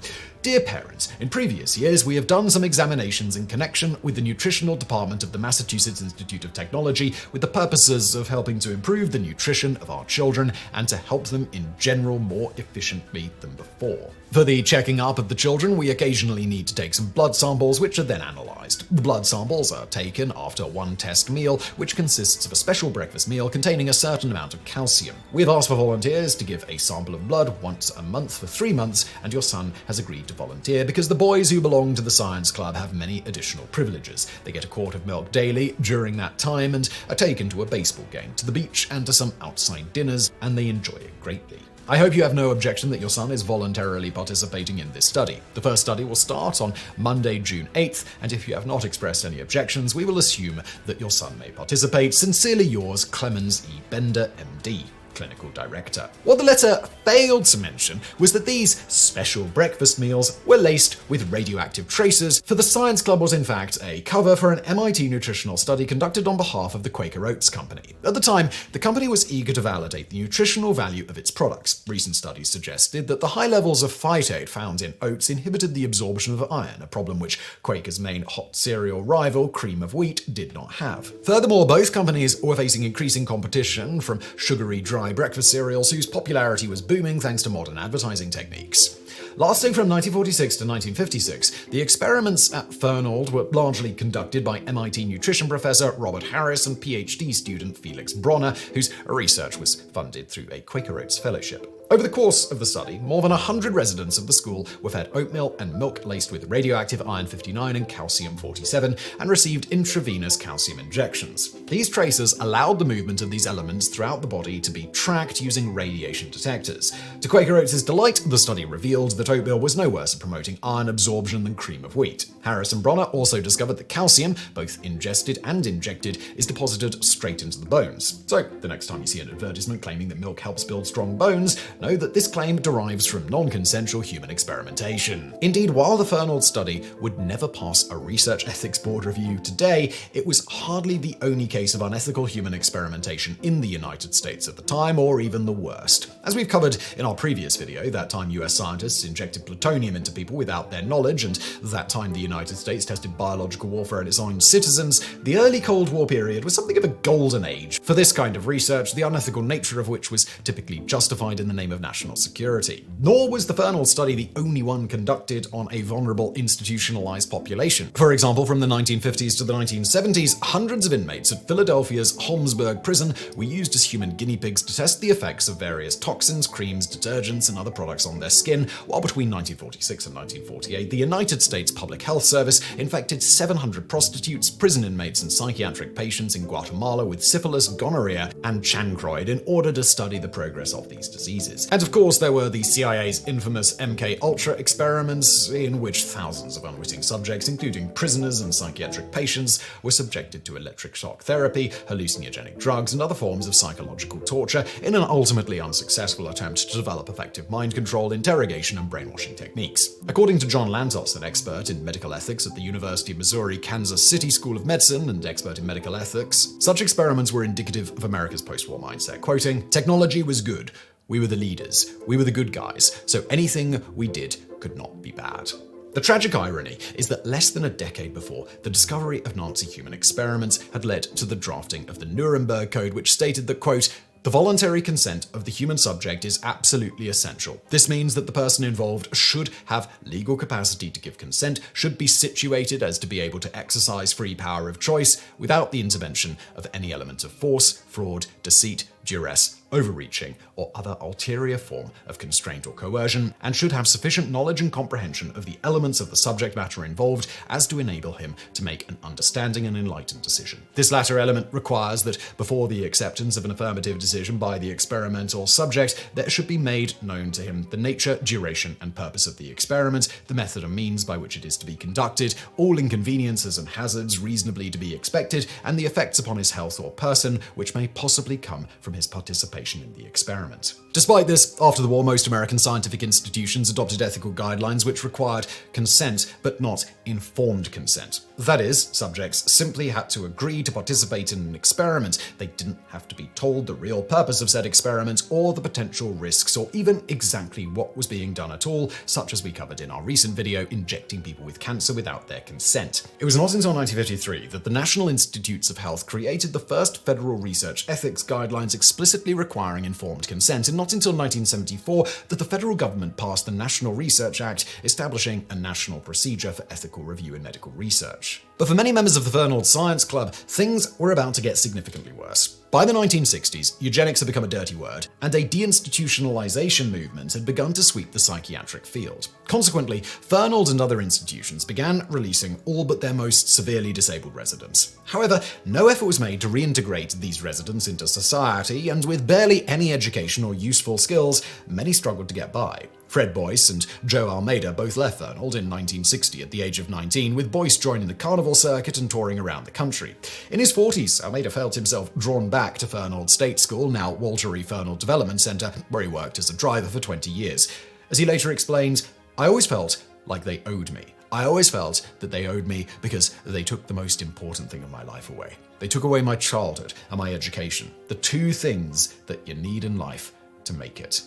Dear parents, in previous years we have done some examinations in connection with the nutritional department of the Massachusetts Institute of Technology with the purposes of helping to improve the nutrition of our children and to help them in general more efficiently than before. For the checking up of the children, we occasionally need to take some blood samples, which are then analysed. The blood samples are taken after one test meal, which consists of a special breakfast meal containing a certain amount of calcium. We have asked for volunteers to give a sample of blood once a month for 3 months, and your son has agreed to volunteer because the boys who belong to the science club have many additional privileges. They get a quart of milk daily during that time and are taken to a baseball game, to the beach, and to some outside dinners, and they enjoy it greatly. I hope you have no objection that your son is voluntarily participating in this study. The first study will start on Monday, June 8th, and if you have not expressed any objections, we will assume that your son may participate. Sincerely yours, Clemens E. Bender, MD. Clinical Director. What the letter failed to mention was that these special breakfast meals were laced with radioactive tracers, for the Science Club was in fact a cover for an MIT nutritional study conducted on behalf of the Quaker Oats Company. At the time, the company was eager to validate the nutritional value of its products. Recent studies suggested that the high levels of phytate found in oats inhibited the absorption of iron, a problem which Quaker's main hot cereal rival, Cream of Wheat, did not have. Furthermore, both companies were facing increasing competition from sugary dry breakfast cereals whose popularity was booming thanks to modern advertising techniques. Lasting from 1946 to 1956, the experiments at Fernald were largely conducted by MIT nutrition professor Robert Harris and PhD student Felix Bronner, whose research was funded through a Quaker Oats fellowship. Over the course of the study, more than 100 residents of the school were fed oatmeal and milk laced with radioactive iron-59 and calcium-47 and received intravenous calcium injections. These tracers allowed the movement of these elements throughout the body to be tracked using radiation detectors. To Quaker Oats' delight, the study revealed that oatmeal was no worse at promoting iron absorption than Cream of Wheat. Harris and Bronner also discovered that calcium, both ingested and injected, is deposited straight into the bones. So, the next time you see an advertisement claiming that milk helps build strong bones, know that this claim derives from non-consensual human experimentation. Indeed, while the Fernald study would never pass a Research Ethics Board review today, it was hardly the only case of unethical human experimentation in the United States at the time, or even the worst. As we've covered in our previous video, that time US scientists injected plutonium into people without their knowledge, and that time the United States tested biological warfare on its own citizens, the early Cold War period was something of a golden age for this kind of research, the unethical nature of which was typically justified in the name of national security. Nor was the Fernald study the only one conducted on a vulnerable institutionalized population. For example, from the 1950s to the 1970s, hundreds of inmates at Philadelphia's Holmesburg prison were used as human guinea pigs to test the effects of various toxins, creams, detergents, and other products on their skin, while between 1946 and 1948, the United States Public Health Service infected 700 prostitutes, prison inmates, and psychiatric patients in Guatemala with syphilis, gonorrhea, and chancroid in order to study the progress of these diseases. And of course, there were the CIA's infamous MK-Ultra experiments, in which thousands of unwitting subjects, including prisoners and psychiatric patients, were subjected to electric shock therapy, hallucinogenic drugs, and other forms of psychological torture in an ultimately unsuccessful attempt to develop effective mind control, interrogation, and brainwashing techniques. According to John Lantos, an expert in medical ethics at the University of Missouri Kansas City School of Medicine and expert in medical ethics, such experiments were indicative of America's post-war mindset. Quoting, "Technology was good. We were the leaders. We were the good guys. So anything we did could not be bad." The tragic irony is that less than a decade before, the discovery of Nazi human experiments had led to the drafting of the Nuremberg Code, which stated that, quote, "The voluntary consent of the human subject is absolutely essential. This means that the person involved should have legal capacity to give consent, should be situated as to be able to exercise free power of choice without the intervention of any element of force, fraud, deceit, duress, overreaching, or other ulterior form of constraint or coercion, and should have sufficient knowledge and comprehension of the elements of the subject matter involved as to enable him to make an understanding and enlightened decision. This latter element requires that before the acceptance of an affirmative decision by the experimental subject, there should be made known to him the nature, duration, and purpose of the experiment, the method and means by which it is to be conducted, all inconveniences and hazards reasonably to be expected, and the effects upon his health or person which may possibly come from his participation in the experiment." Despite this, after the war, most American scientific institutions adopted ethical guidelines which required consent but not informed consent. That is, subjects simply had to agree to participate in an experiment. They didn't have to be told the real purpose of said experiment or the potential risks or even exactly what was being done at all, such as we covered in our recent video, injecting people with cancer without their consent. It was not until 1953 that the National Institutes of Health created the first federal research ethics guidelines explicitly requiring informed consent, and not until 1974 that the federal government passed the National Research Act, establishing a national procedure for ethical review in medical research. But for many members of the Fernald Science Club, things were about to get significantly worse. By the 1960s, eugenics had become a dirty word, and a deinstitutionalization movement had begun to sweep the psychiatric field. Consequently, Fernald and other institutions began releasing all but their most severely disabled residents. However, no effort was made to reintegrate these residents into society, and with barely any education or useful skills, many struggled to get by. Fred Boyce and Joe Almeida both left Fernald in 1960 at the age of 19, with Boyce joining the carnival circuit and touring around the country. In his 40s, Almeida felt himself drawn back to Fernald State School, now Walter E. Fernald Development Center, where he worked as a driver for 20 years. As he later explains, "I always felt like they owed me. I always felt that they owed me because they took the most important thing of my life away. They took away my childhood and my education, the two things that you need in life to make it.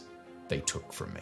They took from me."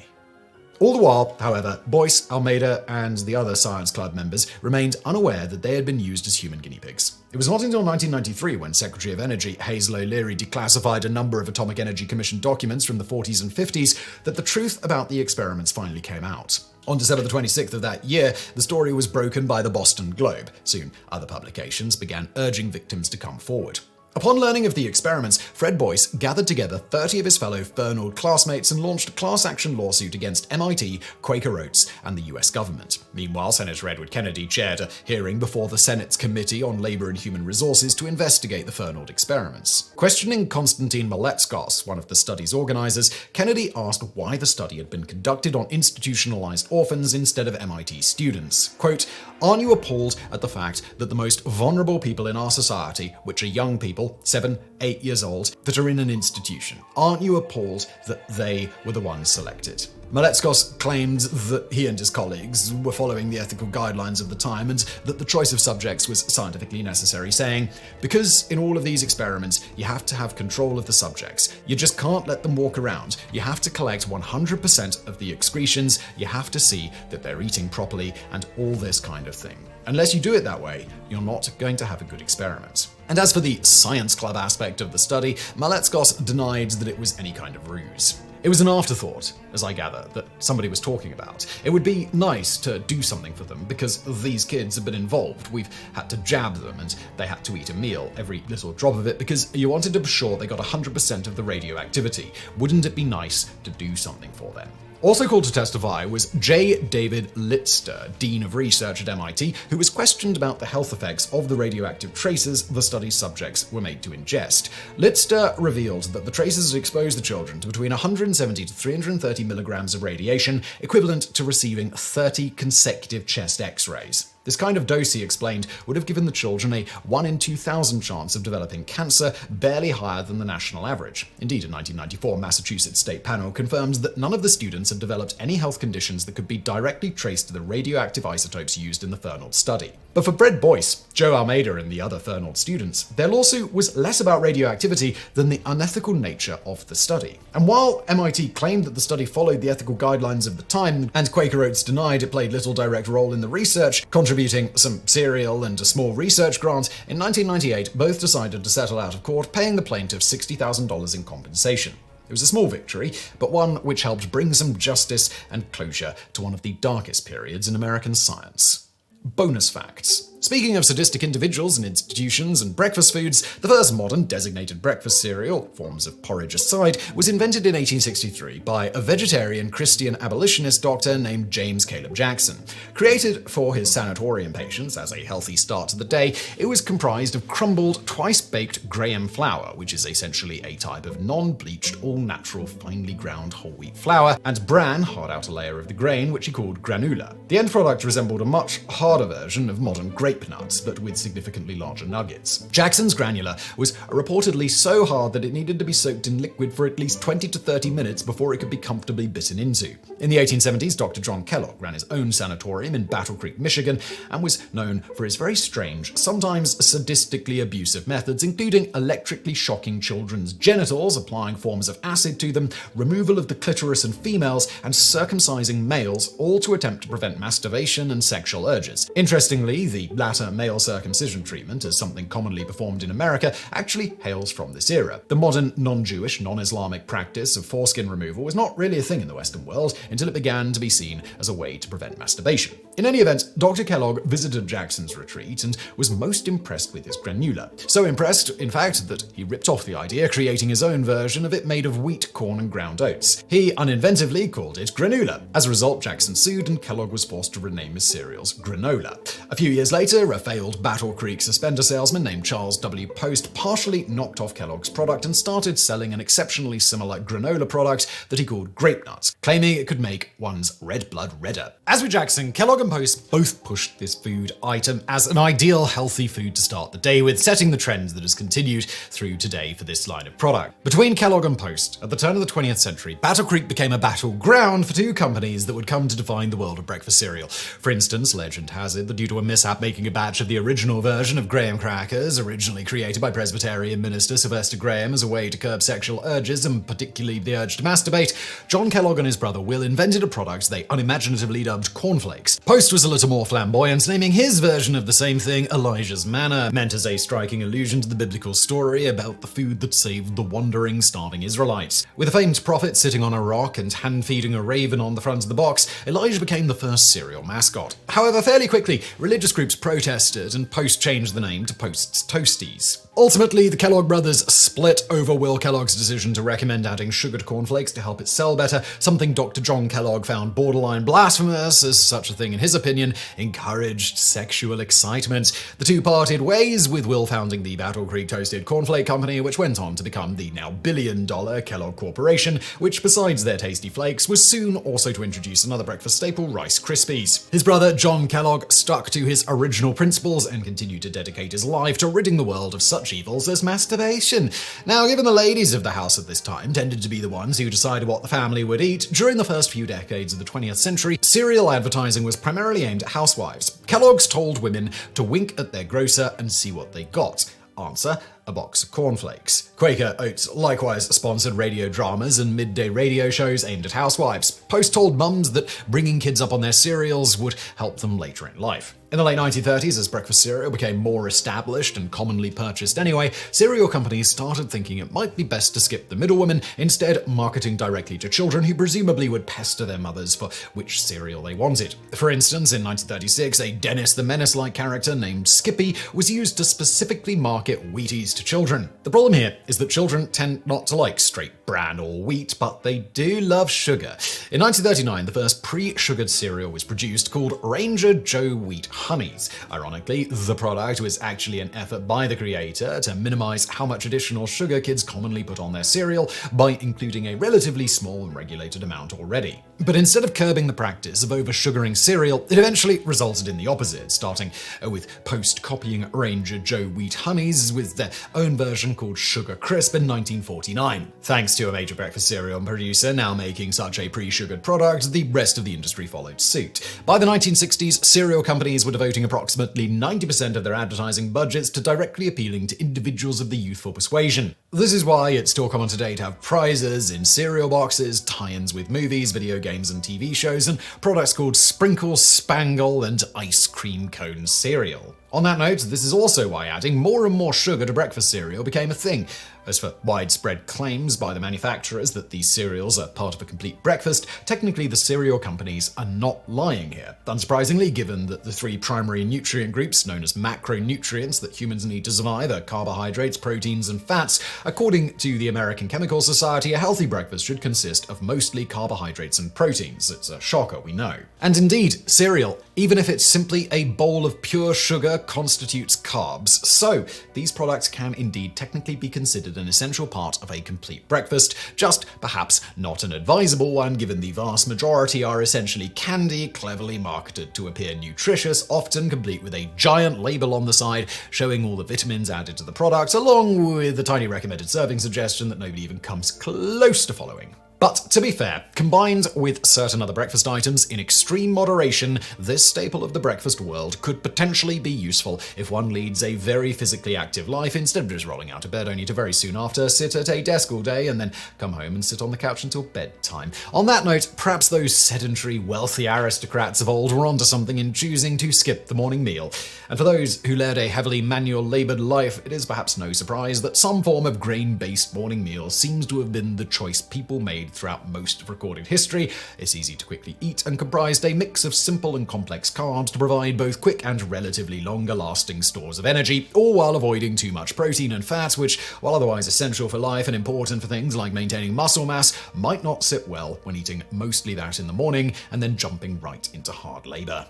All the while, however, Boyce, Almeida, and the other Science Club members remained unaware that they had been used as human guinea pigs. It was not until 1993, when Secretary of Energy Hazel O'Leary declassified a number of Atomic Energy Commission documents from the 40s and 50s, that the truth about the experiments finally came out. On December the 26th of that year, the story was broken by the Boston Globe. Soon, other publications began urging victims to come forward. Upon learning of the experiments, Fred Boyce gathered together 30 of his fellow Fernald classmates and launched a class action lawsuit against MIT, Quaker Oats, and the US government. Meanwhile, Senator Edward Kennedy chaired a hearing before the Senate's Committee on Labor and Human Resources to investigate the Fernald experiments. Questioning Konstantin Maletskos, one of the study's organizers, Kennedy asked why the study had been conducted on institutionalized orphans instead of MIT students. Quote, "Aren't you appalled at the fact that the most vulnerable people in our society, which are young people, 7, 8 years old, that are in an institution, aren't you appalled that they were the ones selected?" Maletskos claimed that he and his colleagues were following the ethical guidelines of the time and that the choice of subjects was scientifically necessary, saying, "Because in all of these experiments, you have to have control of the subjects. You just can't let them walk around. You have to collect 100% of the excretions. You have to see that they're eating properly and all this kind of thing. Unless you do it that way, you're not going to have a good experiment." And as for the Science Club aspect of the study, Maletskos denied that it was any kind of ruse. It was an afterthought, as I gather, that somebody was talking about. It would be nice to do something for them because these kids have been involved. We've had to jab them and they had to eat a meal, every little drop of it, because you wanted to be sure they got 100% of the radioactivity. Wouldn't it be nice to do something for them? Also called to testify was J. David Littster, Dean of Research at MIT, who was questioned about the health effects of the radioactive traces the study's subjects were made to ingest. Littster revealed that the traces had exposed the children to between 170 to 330 milligrams of radiation, equivalent to receiving 30 consecutive chest x-rays. This kind of dose, he explained, would have given the children a 1 in 2,000 chance of developing cancer, barely higher than the national average. Indeed, in 1994, Massachusetts State Panel confirmed that none of the students had developed any health conditions that could be directly traced to the radioactive isotopes used in the Fernald study. But for Fred Boyce, Joe Almeida, and the other Fernald students, their lawsuit was less about radioactivity than the unethical nature of the study. And while MIT claimed that the study followed the ethical guidelines of the time, and Quaker Oats denied it played little direct role in the research, contributing some cereal and a small research grant, in 1998 both decided to settle out of court, paying the plaintiff $60,000 in compensation. It was a small victory, but one which helped bring some justice and closure to one of the darkest periods in American science. Bonus facts. Speaking of sadistic individuals and institutions and breakfast foods, the first modern designated breakfast cereal, forms of porridge aside, was invented in 1863 by a vegetarian Christian abolitionist doctor named James Caleb Jackson. Created for his sanatorium patients as a healthy start to the day, it was comprised of crumbled, twice-baked graham flour, which is essentially a type of non-bleached, all-natural, finely ground whole wheat flour, and bran, hard outer layer of the grain, which he called granula. The end product resembled a much harder version of modern grape nuts, but with significantly larger nuggets. Jackson's granula was reportedly so hard that it needed to be soaked in liquid for at least 20 to 30 minutes before it could be comfortably bitten into. In the 1870s, Dr. John Kellogg ran his own sanatorium in Battle Creek, Michigan, and was known for his very strange, sometimes sadistically abusive methods, including electrically shocking children's genitals, applying forms of acid to them, removal of the clitoris in females, and circumcising males, all to attempt to prevent masturbation and sexual urges. Interestingly, the latter male circumcision treatment, as something commonly performed in America, actually hails from this era. The modern non-Jewish, non-Islamic practice of foreskin removal was not really a thing in the Western world until it began to be seen as a way to prevent masturbation. In any event, Dr. Kellogg visited Jackson's retreat and was most impressed with his granula. So impressed, in fact, that he ripped off the idea, creating his own version of it made of wheat, corn, and ground oats. He uninventively called it granula. As a result, Jackson sued and Kellogg was forced to rename his cereals granola. A few years later, a failed Battle Creek suspender salesman named Charles W. Post partially knocked off Kellogg's product and started selling an exceptionally similar granola product that he called Grape Nuts, claiming it could make one's red blood redder. As with Jackson, Kellogg and Post both pushed this food item as an ideal healthy food to start the day with, setting the trend that has continued through today for this line of product. Between Kellogg and Post, at the turn of the 20th century, Battle Creek became a battleground for two companies that would come to define the world of breakfast cereal. For instance, legend has it that due to a mishap making a batch of the original version of graham crackers, originally created by Presbyterian minister Sylvester Graham as a way to curb sexual urges and particularly the urge to masturbate, John Kellogg and his brother Will invented a product they unimaginatively dubbed cornflakes. Post was a little more flamboyant, naming his version of the same thing Elijah's Manna, meant as a striking allusion to the biblical story about the food that saved the wandering, starving Israelites. With a famed prophet sitting on a rock and hand-feeding a raven on the front of the box, Elijah became the first cereal mascot. However, fairly quickly, religious groups protested and Post changed the name to Post's Toasties. Ultimately, the Kellogg brothers split over Will Kellogg's decision to recommend adding sugar to cornflakes to help it sell better, something Dr. John Kellogg found borderline blasphemous, as such a thing, in his opinion, encouraged sexual excitement. The two parted ways, with Will founding the Battle Creek Toasted Cornflake Company, which went on to become the now billion-dollar Kellogg Corporation, which, besides their tasty flakes, was soon also to introduce another breakfast staple, Rice Krispies. His brother John Kellogg stuck to his original principles and continued to dedicate his life to ridding the world of such evils as masturbation. Now, given the ladies of the house at this time tended to be the ones who decided what the family would eat, during the first few decades of the 20th century, cereal advertising was primarily aimed at housewives. Kellogg's told women to wink at their grocer and see what they got. Answer: a box of cornflakes. Quaker Oats likewise sponsored radio dramas and midday radio shows aimed at housewives. Post told mums that bringing kids up on their cereals would help them later in life. In the late 1930s, as breakfast cereal became more established and commonly purchased anyway, cereal companies started thinking it might be best to skip the middlewoman, instead marketing directly to children who presumably would pester their mothers for which cereal they wanted. For instance, in 1936, a Dennis the Menace-like character named Skippy was used to specifically market Wheaties to children. The problem here is that children tend not to like straight bran or wheat, but they do love sugar. In 1939, the first pre-sugared cereal was produced called Ranger Joe Wheat Honeys. Ironically, the product was actually an effort by the creator to minimize how much additional sugar kids commonly put on their cereal by including a relatively small and regulated amount already. But instead of curbing the practice of over-sugaring cereal, it eventually resulted in the opposite, starting with post-copying Ranger Joe Wheat Honeys with their own version called Sugar Crisp in 1949. Thanks to a major breakfast cereal producer now making such a pre-sugared product, the rest of the industry followed suit. By the 1960s, cereal companies were devoting approximately 90% of their advertising budgets to directly appealing to individuals of the youthful persuasion. This is why it's still common today to have prizes in cereal boxes, tie-ins with movies, video games, and TV shows, and products called Sprinkle, Spangle, and Ice Cream Cone cereal. On that note, this is also why adding more and more sugar to breakfast cereal became a thing. As for widespread claims by the manufacturers that these cereals are part of a complete breakfast, technically the cereal companies are not lying here. Unsurprisingly, given that the three primary nutrient groups known as macronutrients that humans need to survive are carbohydrates, proteins, and fats, according to the American Chemical Society, a healthy breakfast should consist of mostly carbohydrates and proteins. It's a shocker, we know. And indeed, cereal, even if it's simply a bowl of pure sugar, constitutes carbs. So, these products can indeed technically be considered an essential part of a complete breakfast, just perhaps not an advisable one given the vast majority are essentially candy, cleverly marketed to appear nutritious, often complete with a giant label on the side showing all the vitamins added to the product, along with the tiny recommended serving suggestion that nobody even comes close to following. But to be fair, combined with certain other breakfast items in extreme moderation, this staple of the breakfast world could potentially be useful if one leads a very physically active life instead of just rolling out of bed only to very soon after sit at a desk all day and then come home and sit on the couch until bedtime. On that note, perhaps those sedentary, wealthy aristocrats of old were onto something in choosing to skip the morning meal. And for those who led a heavily manual-labored life, it is perhaps no surprise that some form of grain-based morning meal seems to have been the choice people made throughout most of recorded history. It's easy to quickly eat and comprised a mix of simple and complex carbs to provide both quick and relatively longer-lasting stores of energy, all while avoiding too much protein and fat, which, while otherwise essential for life and important for things like maintaining muscle mass, might not sit well when eating mostly that in the morning and then jumping right into hard labor.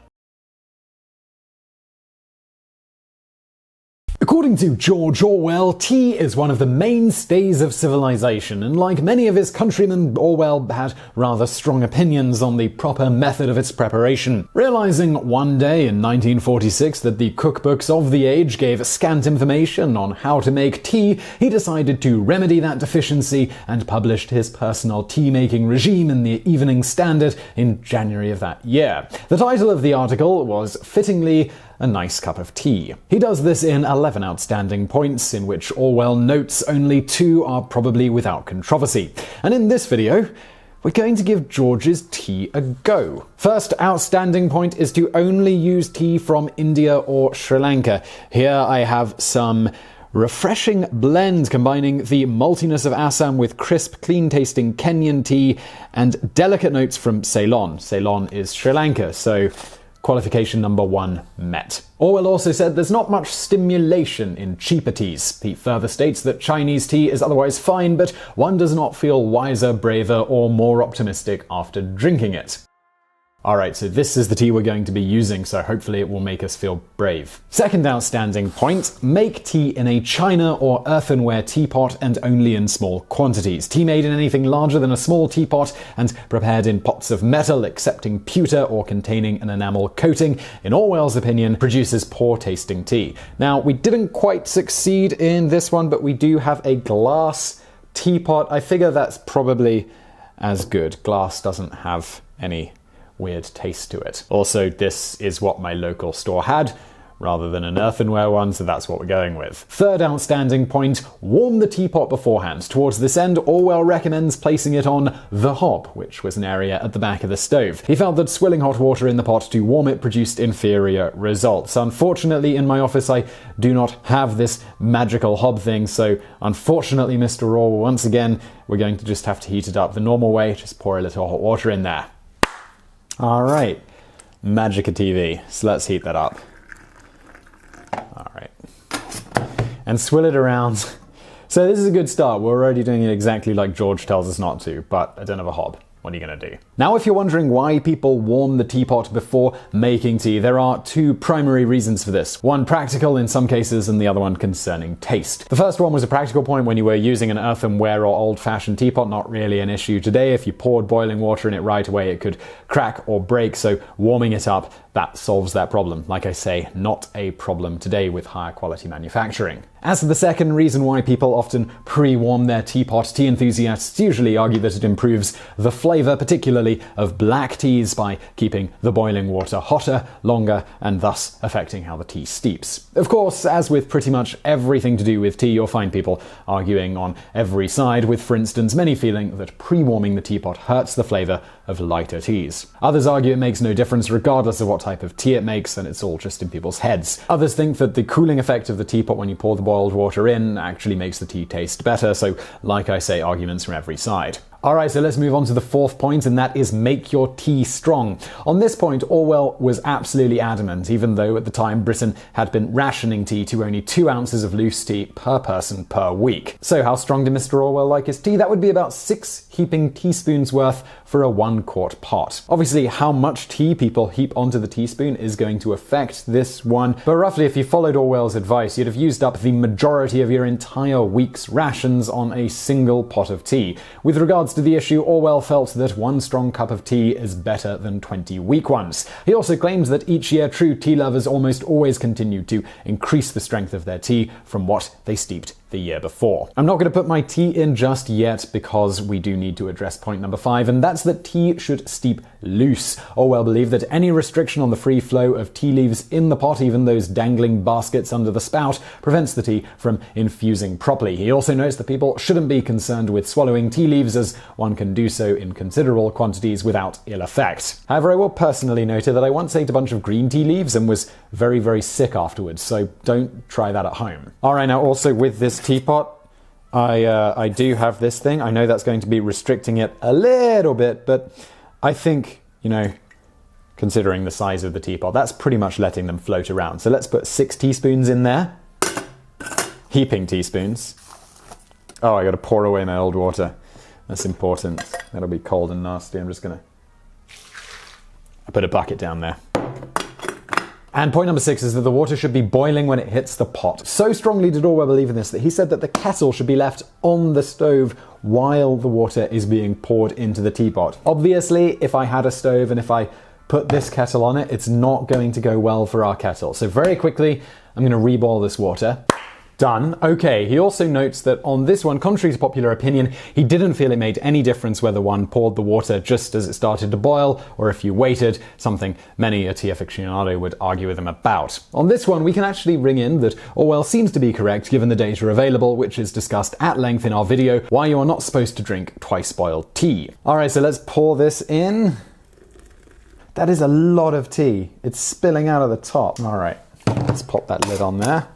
According to George Orwell, tea is one of the mainstays of civilization, and like many of his countrymen, Orwell had rather strong opinions on the proper method of its preparation. Realizing one day in 1946 that the cookbooks of the age gave scant information on how to make tea, he decided to remedy that deficiency and published his personal tea-making regime in the Evening Standard in January of that year. The title of the article was, fittingly, A Nice Cup of Tea. He does this in 11 outstanding points, in which Orwell notes only 2 are probably without controversy. And in this video, we're going to give George's tea a go. First outstanding point is to only use tea from India or Sri Lanka. Here I have some refreshing blend combining the maltiness of Assam with crisp, clean-tasting Kenyan tea and delicate notes from Ceylon. Ceylon is Sri Lanka, so qualification number 1 met. Orwell also said there's not much stimulation in cheaper teas. He further states that Chinese tea is otherwise fine, but one does not feel wiser, braver, or more optimistic after drinking it. Alright, so this is the tea we're going to be using, so hopefully it will make us feel brave. Second outstanding point, make tea in a china or earthenware teapot and only in small quantities. Tea made in anything larger than a small teapot and prepared in pots of metal accepting pewter or containing an enamel coating, in Orwell's opinion, produces poor tasting tea. Now, we didn't quite succeed in this one, but we do have a glass teapot. I figure that's probably as good. Glass doesn't have any weird taste to it. Also, this is what my local store had, rather than an earthenware one, so that's what we're going with. Third outstanding point, warm the teapot beforehand. Towards this end, Orwell recommends placing it on the hob, which was an area at the back of the stove. He felt that swilling hot water in the pot to warm it produced inferior results. Unfortunately, in my office, I do not have this magical hob thing, so unfortunately, Mr. Orwell, once again, we're going to just have to heat it up the normal way. Just pour a little hot water in there. Alright, Magica TV, so let's heat that up. Alright. and swill it around. So this is a good start. We're already doing it exactly like George tells us not to, but I don't have a hob. What are you going to do? Now, if you're wondering why people warm the teapot before making tea, there are two primary reasons for this. One practical in some cases, and the other one concerning taste. The first one was a practical point when you were using an earthenware or old-fashioned teapot, not really an issue today. If you poured boiling water in it right away, it could crack or break, so warming it up, that solves that problem. Like I say, not a problem today with higher quality manufacturing. As for the second reason why people often pre-warm their teapot, tea enthusiasts usually argue that it improves the flavor, particularly of black teas, by keeping the boiling water hotter, longer, and thus affecting how the tea steeps. Of course, as with pretty much everything to do with tea, you'll find people arguing on every side, with, for instance, many feeling that pre-warming the teapot hurts the flavor of lighter teas. Others argue it makes no difference regardless of what type of tea it makes, and it's all just in people's heads. Others think that the cooling effect of the teapot when you pour the boiled water in actually makes the tea taste better, so like I say, arguments from every side. Alright, so let's move on to the fourth point, and that is make your tea strong. On this point, Orwell was absolutely adamant, even though at the time Britain had been rationing tea to only 2 ounces of loose tea per person per week. So how strong did Mr. Orwell like his tea? That would be about 6 heaping teaspoons worth for a 1-quart pot. Obviously, how much tea people heap onto the teaspoon is going to affect this one, but roughly if you followed Orwell's advice, you'd have used up the majority of your entire week's rations on a single pot of tea. With regards to the issue, Orwell felt that 1 strong cup of tea is better than 20 weak ones. He also claims that each year true tea lovers almost always continued to increase the strength of their tea from what they steeped the year before. I'm not going to put my tea in just yet because we do need to address point number 5, and that's that tea should steep loose. Orwell believed that any restriction on the free flow of tea leaves in the pot, even those dangling baskets under the spout, prevents the tea from infusing properly. He also notes that people shouldn't be concerned with swallowing tea leaves, as one can do so in considerable quantities without ill effect. However, I will personally note that I once ate a bunch of green tea leaves and was very, very sick afterwards, so don't try that at home. Alright, now also with this teapot, I do have this thing. I know that's going to be restricting it a little bit, but I think, considering the size of the teapot, that's pretty much letting them float around. So let's put 6 teaspoons in there. Heaping teaspoons. Oh, I gotta pour away my old water. That's important. That'll be cold and nasty. I'm just gonna... I put a bucket down there. And point number 6 is that the water should be boiling when it hits the pot. So strongly did Orwell believe in this that he said that the kettle should be left on the stove while the water is being poured into the teapot. Obviously, if I had a stove and if I put this kettle on it, it's not going to go well for our kettle. So very quickly, I'm going to reboil this water. Done. Okay, he also notes that on this one, contrary to popular opinion, he didn't feel it made any difference whether one poured the water just as it started to boil or if you waited, something many a tea aficionado would argue with him about. On this one, we can actually ring in that Orwell seems to be correct given the data available, which is discussed at length in our video, why you are not supposed to drink twice boiled tea. Alright, so let's pour this in. That is a lot of tea. It's spilling out of the top. Alright, let's pop that lid on there.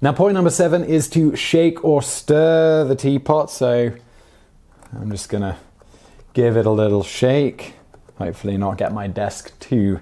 Now, point number 7 is to shake or stir the teapot, so I'm just going to give it a little shake, hopefully not get my desk too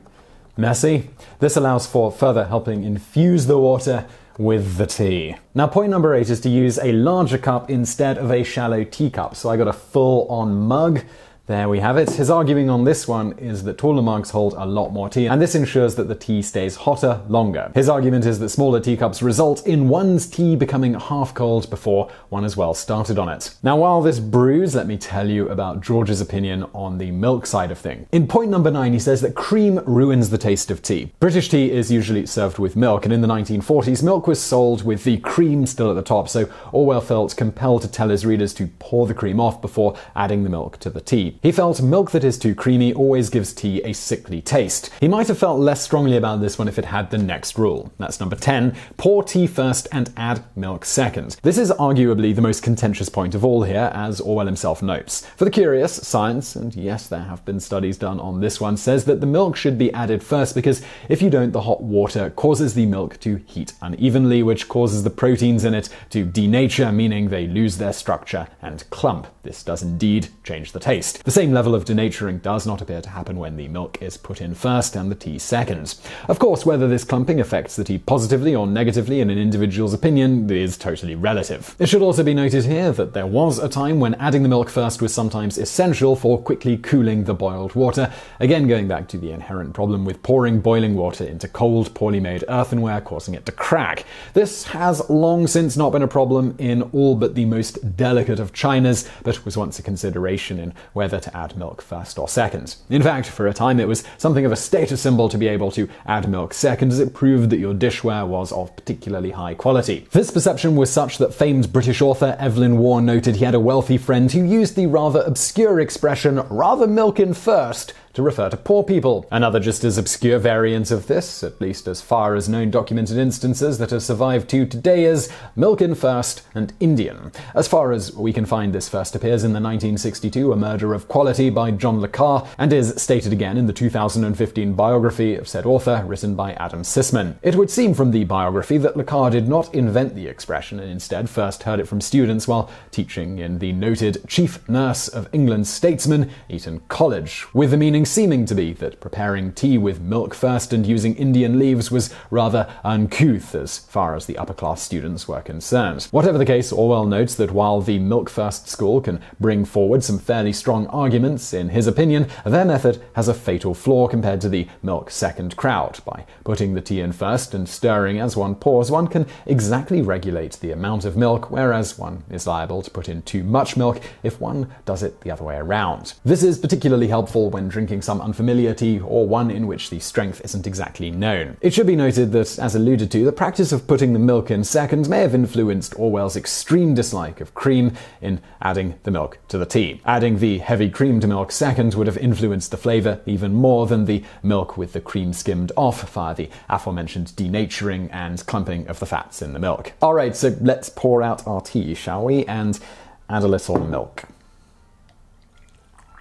messy. This allows for further helping infuse the water with the tea. Now, point number 8 is to use a larger cup instead of a shallow teacup, so I got a full-on mug. There we have it. His arguing on this one is that taller mugs hold a lot more tea, and this ensures that the tea stays hotter longer. His argument is that smaller teacups result in one's tea becoming half cold before one is well started on it. Now, while this brews, let me tell you about George's opinion on the milk side of things. In point number 9, he says that cream ruins the taste of tea. British tea is usually served with milk, and in the 1940s, milk was sold with the cream still at the top, so Orwell felt compelled to tell his readers to pour the cream off before adding the milk to the tea. He felt milk that is too creamy always gives tea a sickly taste. He might have felt less strongly about this one if it had the next rule. That's number 10. Pour tea first and add milk second. This is arguably the most contentious point of all here, as Orwell himself notes. For the curious, science, and yes, there have been studies done on this one, says that the milk should be added first because if you don't, the hot water causes the milk to heat unevenly, which causes the proteins in it to denature, meaning they lose their structure and clump. This does indeed change the taste. The same level of denaturing does not appear to happen when the milk is put in first and the tea second. Of course, whether this clumping affects the tea positively or negatively in an individual's opinion is totally relative. It should also be noted here that there was a time when adding the milk first was sometimes essential for quickly cooling the boiled water, again going back to the inherent problem with pouring boiling water into cold, poorly made earthenware, causing it to crack. This has long since not been a problem in all but the most delicate of chinas, but was once a consideration in whether to add milk first or second. In fact, for a time it was something of a status symbol to be able to add milk second, as it proved that your dishware was of particularly high quality. This perception was such that famed British author Evelyn Waugh noted he had a wealthy friend who used the rather obscure expression, "rather milk in first," to refer to poor people. Another just as obscure variant of this, at least as far as known documented instances that have survived to today, is milk in first and Indian. As far as we can find, this first appears in the 1962 A Murder of Quality by John le Carre, and is stated again in the 2015 biography of said author written by Adam Sisman. It would seem from the biography that le Carre did not invent the expression and instead first heard it from students while teaching in the noted chief nurse of England's statesman, Eton College, with the meaning seeming to be that preparing tea with milk first and using Indian leaves was rather uncouth as far as the upper-class students were concerned. Whatever the case, Orwell notes that while the milk-first school can bring forward some fairly strong arguments, in his opinion, their method has a fatal flaw compared to the milk-second crowd. By putting the tea in first and stirring as one pours, one can exactly regulate the amount of milk, whereas one is liable to put in too much milk if one does it the other way around. This is particularly helpful when drinking some unfamiliar tea or one in which the strength isn't exactly known. It should be noted that, as alluded to, the practice of putting the milk in second may have influenced Orwell's extreme dislike of cream in adding the milk to the tea. Adding the heavy cream to milk second would have influenced the flavour even more than the milk with the cream skimmed off via the aforementioned denaturing and clumping of the fats in the milk. Alright, so let's pour out our tea, shall we? And add a little milk.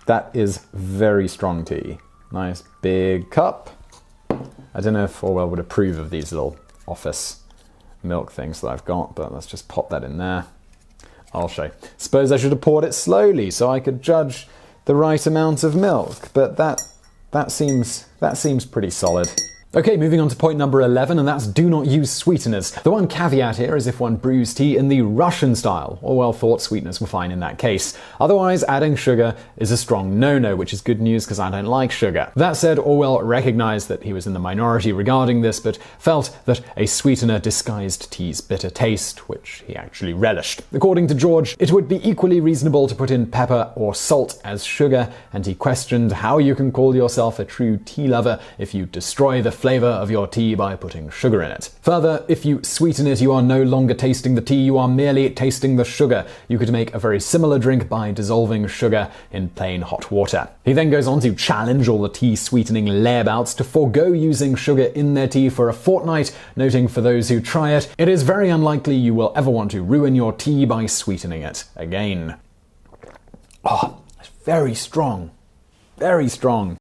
That is very strong tea. Nice big cup. I don't know if Orwell would approve of these little office milk things that I've got, but let's just pop that in there. I'll show. Suppose I should have poured it slowly so I could judge the right amount of milk, but that seems pretty solid. Okay, moving on to point number 11, and that's do not use sweeteners. The one caveat here is if one brews tea in the Russian style. Orwell thought sweeteners were fine in that case. Otherwise, adding sugar is a strong no-no, which is good news because I don't like sugar. That said, Orwell recognized that he was in the minority regarding this, but felt that a sweetener disguised tea's bitter taste, which he actually relished. According to George, it would be equally reasonable to put in pepper or salt as sugar, and he questioned how you can call yourself a true tea lover if you destroy the flavor of your tea by putting sugar in it. Further, if you sweeten it, you are no longer tasting the tea, you are merely tasting the sugar. You could make a very similar drink by dissolving sugar in plain hot water. He then goes on to challenge all the tea sweetening layabouts to forego using sugar in their tea for a fortnight, noting for those who try it, it is very unlikely you will ever want to ruin your tea by sweetening it again. Oh, it's very strong. Very strong.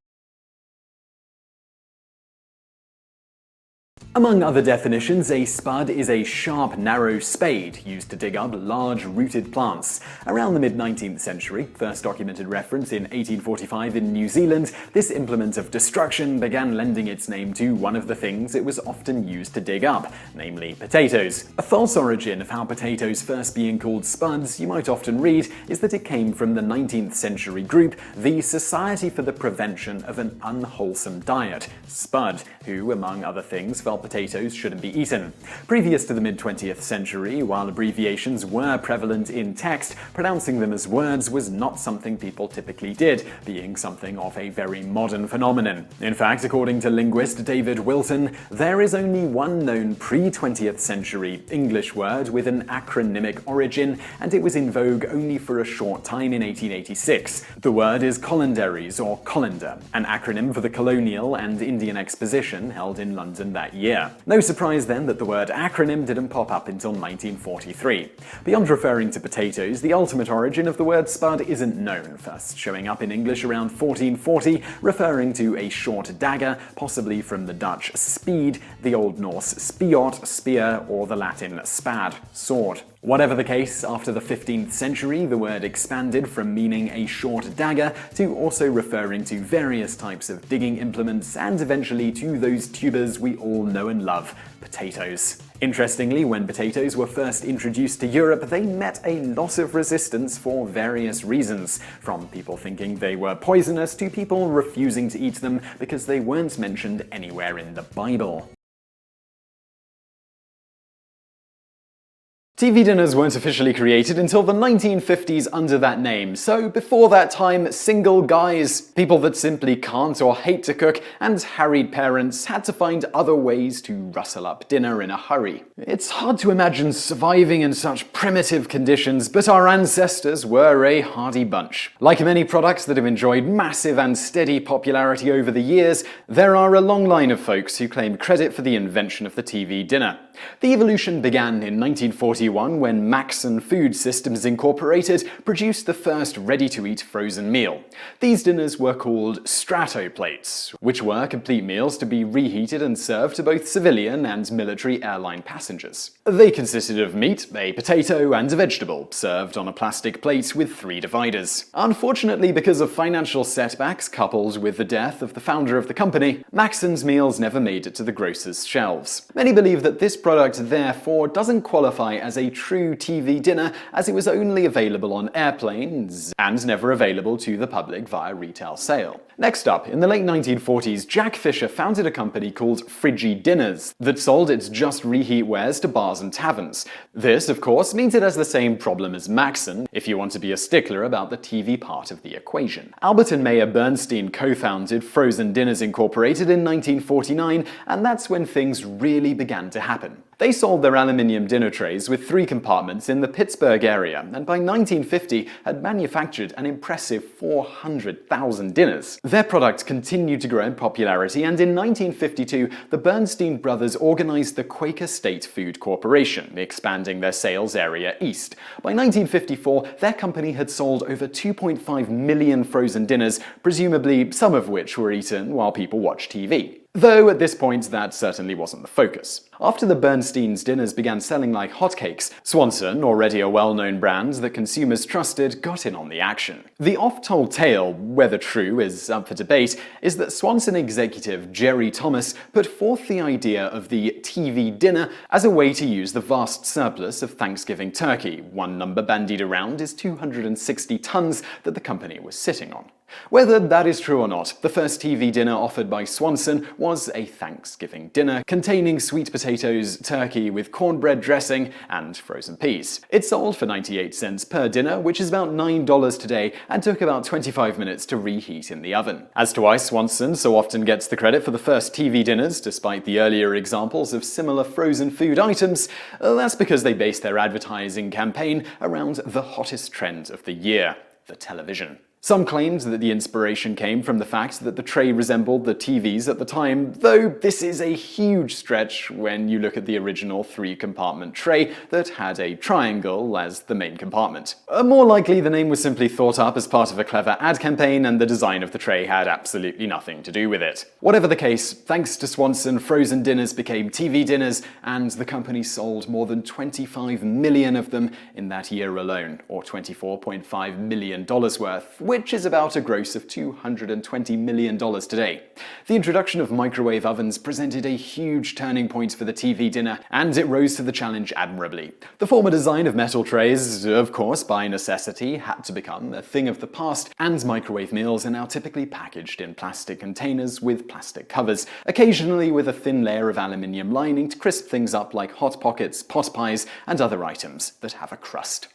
Among other definitions, a spud is a sharp, narrow spade used to dig up large rooted plants. Around the mid-19th century, first documented reference in 1845 in New Zealand, this implement of destruction began lending its name to one of the things it was often used to dig up, namely potatoes. A false origin of how potatoes first being called spuds you might often read is that it came from the 19th century group, the Society for the Prevention of an Unwholesome Diet, SPUD, who, among other things, felt potatoes shouldn't be eaten. Previous to the mid-20th century, while abbreviations were prevalent in text, pronouncing them as words was not something people typically did, being something of a very modern phenomenon. In fact, according to linguist David Wilton, there is only one known pre-20th century English word with an acronymic origin, and it was in vogue only for a short time in 1886. The word is colindaries, or colander, an acronym for the Colonial and Indian Exposition held in London that year. No surprise then that the word acronym didn't pop up until 1943. Beyond referring to potatoes, the ultimate origin of the word spud isn't known, first showing up in English around 1440, referring to a short dagger, possibly from the Dutch speed, the Old Norse spiot, spear, or the Latin spad, sword. Whatever the case, after the 15th century, the word expanded from meaning a short dagger to also referring to various types of digging implements and eventually to those tubers we all know and love, potatoes. Interestingly, when potatoes were first introduced to Europe, they met a lot of resistance for various reasons, from people thinking they were poisonous to people refusing to eat them because they weren't mentioned anywhere in the Bible. TV dinners weren't officially created until the 1950s under that name, so before that time, single guys, people that simply can't or hate to cook, and harried parents had to find other ways to rustle up dinner in a hurry. It's hard to imagine surviving in such primitive conditions, but our ancestors were a hardy bunch. Like many products that have enjoyed massive and steady popularity over the years, there are a long line of folks who claim credit for the invention of the TV dinner. The evolution began in 1941 when Maxson Food Systems Incorporated produced the first ready-to-eat frozen meal. These dinners were called strato plates, which were complete meals to be reheated and served to both civilian and military airline passengers. They consisted of meat, a potato, and a vegetable, served on a plastic plate with 3 dividers. Unfortunately, because of financial setbacks coupled with the death of the founder of the company, Maxson's meals never made it to the grocer's shelves. Many believe that this product therefore doesn't qualify as a true TV dinner, as it was only available on airplanes and never available to the public via retail sale. Next up, in the late 1940s, Jack Fisher founded a company called Friggy Dinners that sold its just reheat wares to bars and taverns. This, of course, means it has the same problem as Maxson, if you want to be a stickler about the TV part of the equation. Albert and Mayer Bernstein co-founded Frozen Dinners Incorporated in 1949, and that's when things really began to happen. They sold their aluminium dinner trays with 3 compartments in the Pittsburgh area, and by 1950 had manufactured an impressive 400,000 dinners. Their product continued to grow in popularity, and in 1952 the Bernstein brothers organized the Quaker State Food Corporation, expanding their sales area east. By 1954, their company had sold over 2.5 million frozen dinners, presumably some of which were eaten while people watched TV. Though at this point that certainly wasn't the focus. After the Bernsteins' dinners began selling like hotcakes, Swanson, already a well-known brand that consumers trusted, got in on the action. The oft-told tale, whether true is up for debate, is that Swanson executive Jerry Thomas put forth the idea of the TV dinner as a way to use the vast surplus of Thanksgiving turkey. One number bandied around is 260 tons that the company was sitting on. Whether that is true or not, the first TV dinner offered by Swanson was a Thanksgiving dinner containing sweet potatoes, turkey with cornbread dressing, and frozen peas. It sold for 98 cents per dinner, which is about $9 today, and took about 25 minutes to reheat in the oven. As to why Swanson so often gets the credit for the first TV dinners, despite the earlier examples of similar frozen food items, that's because they based their advertising campaign around the hottest trend of the year: the television. Some claimed that the inspiration came from the fact that the tray resembled the TVs at the time, though this is a huge stretch when you look at the original 3-compartment tray that had a triangle as the main compartment. More likely, the name was simply thought up as part of a clever ad campaign, and the design of the tray had absolutely nothing to do with it. Whatever the case, thanks to Swanson, frozen dinners became TV dinners, and the company sold more than 25 million of them in that year alone, or $24.5 million worth, which is about a gross of $220 million today. The introduction of microwave ovens presented a huge turning point for the TV dinner, and it rose to the challenge admirably. The former design of metal trays, of course, by necessity, had to become a thing of the past, and microwave meals are now typically packaged in plastic containers with plastic covers, occasionally with a thin layer of aluminium lining to crisp things up like Hot Pockets, pot pies, and other items that have a crust.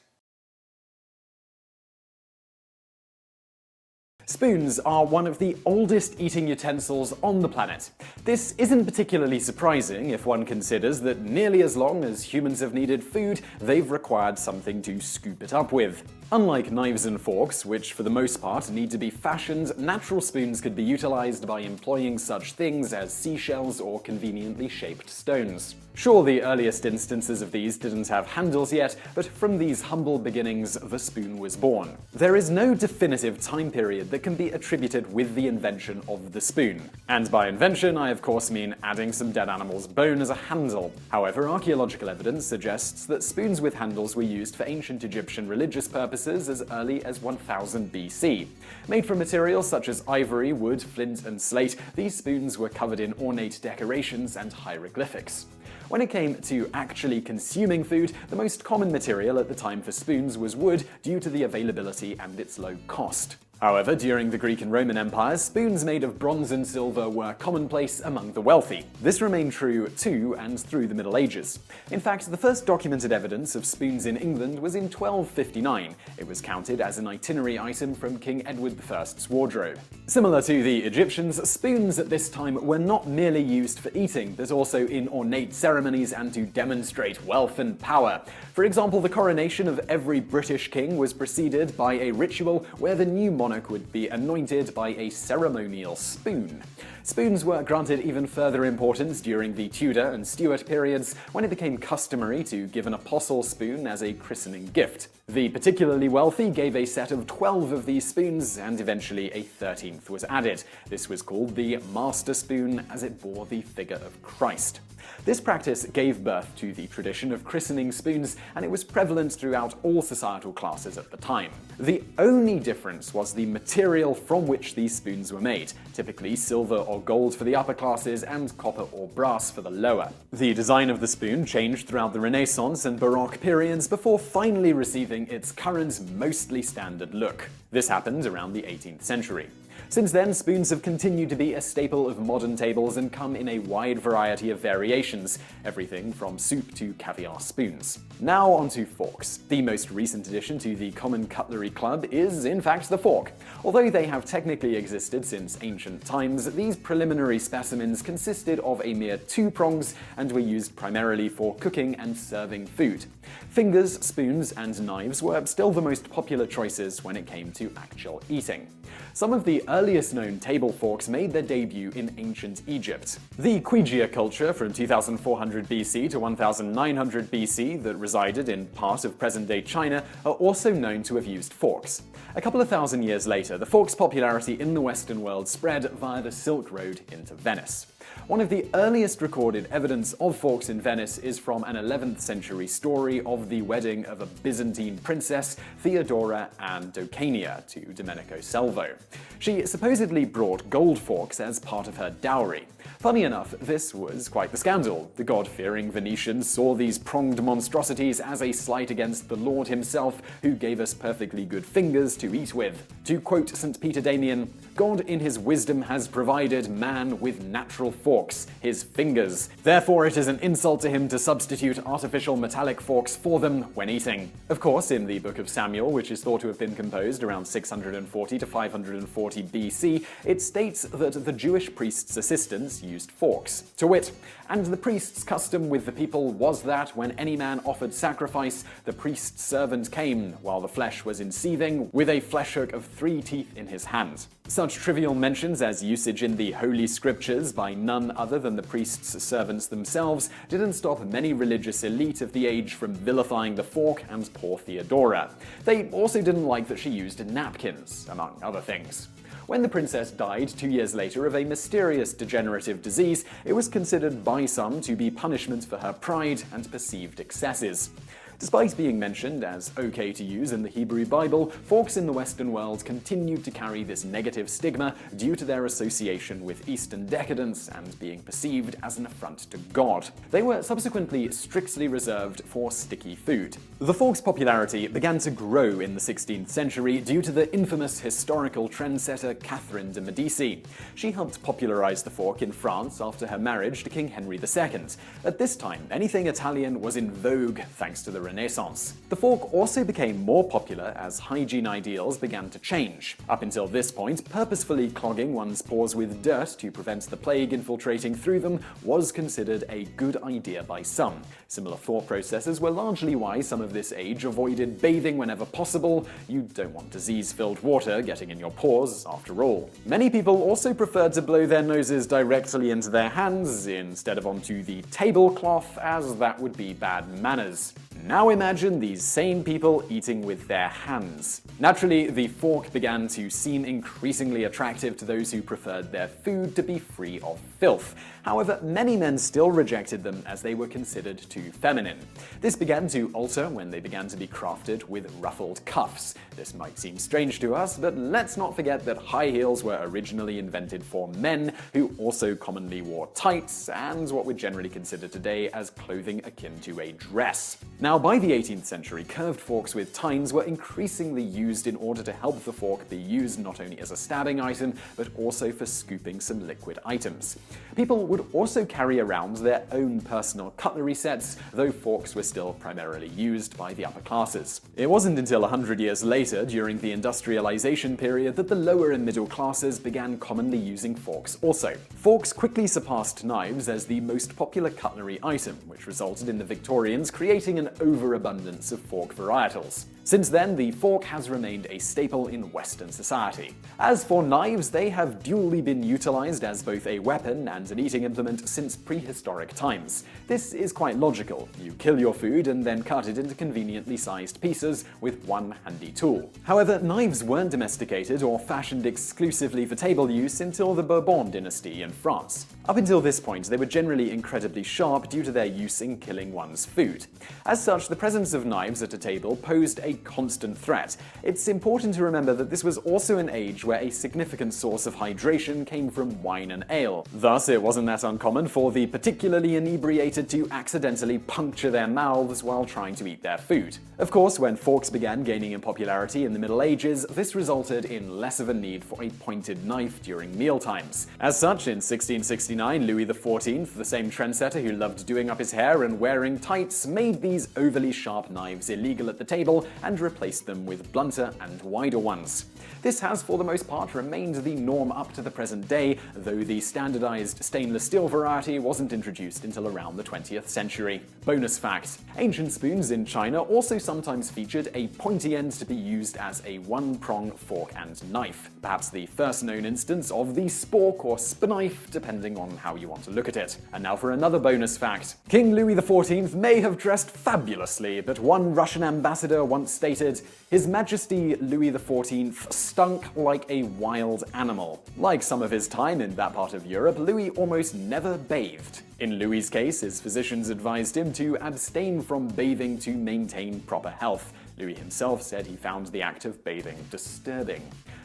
Spoons are one of the oldest eating utensils on the planet. This isn't particularly surprising if one considers that nearly as long as humans have needed food, they've required something to scoop it up with. Unlike knives and forks, which for the most part need to be fashioned, natural spoons could be utilized by employing such things as seashells or conveniently shaped stones. Sure, the earliest instances of these didn't have handles yet, but from these humble beginnings, the spoon was born. There is no definitive time period that can be attributed with the invention of the spoon. And by invention, I of course mean adding some dead animal's bone as a handle. However, archaeological evidence suggests that spoons with handles were used for ancient Egyptian religious purposes as early as 1000 BC. Made from materials such as ivory, wood, flint, and slate, these spoons were covered in ornate decorations and hieroglyphics. When it came to actually consuming food, the most common material at the time for spoons was wood due to the availability and its low cost. However, during the Greek and Roman empires, spoons made of bronze and silver were commonplace among the wealthy. This remained true to and through the Middle Ages. In fact, the first documented evidence of spoons in England was in 1259. It was counted as an itinerary item from King Edward I's wardrobe. Similar to the Egyptians, spoons at this time were not merely used for eating, but also in ornate ceremonies and to demonstrate wealth and power. For example, the coronation of every British king was preceded by a ritual where the new monarch would be anointed by a ceremonial spoon. Spoons were granted even further importance during the Tudor and Stuart periods, when it became customary to give an apostle spoon as a christening gift. The particularly wealthy gave a set of 12 of these spoons, and eventually a 13th was added. This was called the master spoon, as it bore the figure of Christ. This practice gave birth to the tradition of christening spoons, and it was prevalent throughout all societal classes at the time. The only difference was the material from which these spoons were made, typically silver or gold for the upper classes and copper or brass for the lower. The design of the spoon changed throughout the Renaissance and Baroque periods before finally receiving its current, mostly standard look. This happened around the 18th century. Since then, spoons have continued to be a staple of modern tables and come in a wide variety of variations, everything from soup to caviar spoons. Now onto forks. The most recent addition to the Common Cutlery Club is, in fact, the fork. Although they have technically existed since ancient times, these preliminary specimens consisted of a mere 2 prongs and were used primarily for cooking and serving food. Fingers, spoons, and knives were still the most popular choices when it came to actual eating. Some of the earliest known table forks made their debut in ancient Egypt. The Qijia culture from 2400 BC to 1900 BC that resided in part of present-day China are also known to have used forks. A couple of thousand years later, the fork's popularity in the Western world spread via the Silk Road into Venice. One of the earliest recorded evidence of forks in Venice is from an 11th century story of the wedding of a Byzantine princess, Theodora Anne Docania, to Domenico Salvo. She supposedly brought gold forks as part of her dowry. Funny enough, this was quite the scandal. The God-fearing Venetians saw these pronged monstrosities as a slight against the Lord himself, who gave us perfectly good fingers to eat with. To quote St. Peter Damian, "God in his wisdom has provided man with natural forks, his fingers. Therefore it is an insult to him to substitute artificial metallic forks for them when eating." Of course, in the Book of Samuel, which is thought to have been composed around 640 to 540 BC, it states that the Jewish priest's assistants used forks. To wit, "And the priest's custom with the people was that when any man offered sacrifice, the priest's servant came, while the flesh was in seething, with a flesh hook of 3 teeth in his hand." Such trivial mentions as usage in the Holy Scriptures by none other than the priest's servants themselves didn't stop many religious elite of the age from vilifying the fork and poor Theodora. They also didn't like that she used napkins, among other things. When the princess died 2 years later of a mysterious degenerative disease, it was considered by some to be punishment for her pride and perceived excesses. Despite being mentioned as okay to use in the Hebrew Bible, forks in the Western world continued to carry this negative stigma due to their association with Eastern decadence and being perceived as an affront to God. They were subsequently strictly reserved for sticky food. The fork's popularity began to grow in the 16th century due to the infamous historical trendsetter Catherine de' Medici. She helped popularize the fork in France after her marriage to King Henry II. At this time, anything Italian was in vogue thanks to the Renaissance. The fork also became more popular as hygiene ideals began to change. Up until this point, purposefully clogging one's paws with dirt to prevent the plague infiltrating through them was considered a good idea by some. Similar thought processes were largely why some of this age avoided bathing whenever possible. You don't want disease-filled water getting in your paws, after all. Many people also preferred to blow their noses directly into their hands instead of onto the tablecloth, as that would be bad manners. Now imagine these same people eating with their hands. Naturally, the fork began to seem increasingly attractive to those who preferred their food to be free of filth. However, many men still rejected them as they were considered too feminine. This began to alter when they began to be crafted with ruffled cuffs. This might seem strange to us, but let's not forget that high heels were originally invented for men, who also commonly wore tights and what we generally consider today as clothing akin to a dress. Now, by the 18th century, curved forks with tines were increasingly used in order to help the fork be used not only as a stabbing item, but also for scooping some liquid items. People would also carry around their own personal cutlery sets, though forks were still primarily used by the upper classes. It wasn't until 100 years later, during the industrialization period, that the lower and middle classes began commonly using forks also. Forks quickly surpassed knives as the most popular cutlery item, which resulted in the Victorians creating an overabundance of fork varietals. Since then, the fork has remained a staple in Western society. As for knives, they have dually been utilized as both a weapon and an eating implement since prehistoric times. This is quite logical. You kill your food and then cut it into conveniently sized pieces with one handy tool. However, knives weren't domesticated or fashioned exclusively for table use until the Bourbon dynasty in France. Up until this point, they were generally incredibly sharp due to their use in killing one's food. As such, the presence of knives at a table posed a constant threat. It's important to remember that this was also an age where a significant source of hydration came from wine and ale. Thus, it wasn't that uncommon for the particularly inebriated to accidentally puncture their mouths while trying to eat their food. Of course, when forks began gaining in popularity in the Middle Ages, this resulted in less of a need for a pointed knife during mealtimes. As such, in 1669, Louis XIV, the same trendsetter who loved doing up his hair and wearing tights, made these overly sharp knives illegal at the table and replaced them with blunter and wider ones. This has for the most part remained the norm up to the present day, though the standardized stainless steel variety wasn't introduced until around the 20th century. Bonus fact: ancient spoons in China also sometimes featured a pointy end to be used as a one-prong fork and knife, perhaps the first known instance of the spork or spknife, depending on how you want to look at it. And now for another bonus fact. King Louis XIV may have dressed fabulously, but one Russian ambassador once stated, "His Majesty Louis XIV stunk like a wild animal." Like some of his time in that part of Europe, Louis almost never bathed. In Louis's case, his physicians advised him to abstain from bathing to maintain proper health. Louis himself said he found the act of bathing disturbing.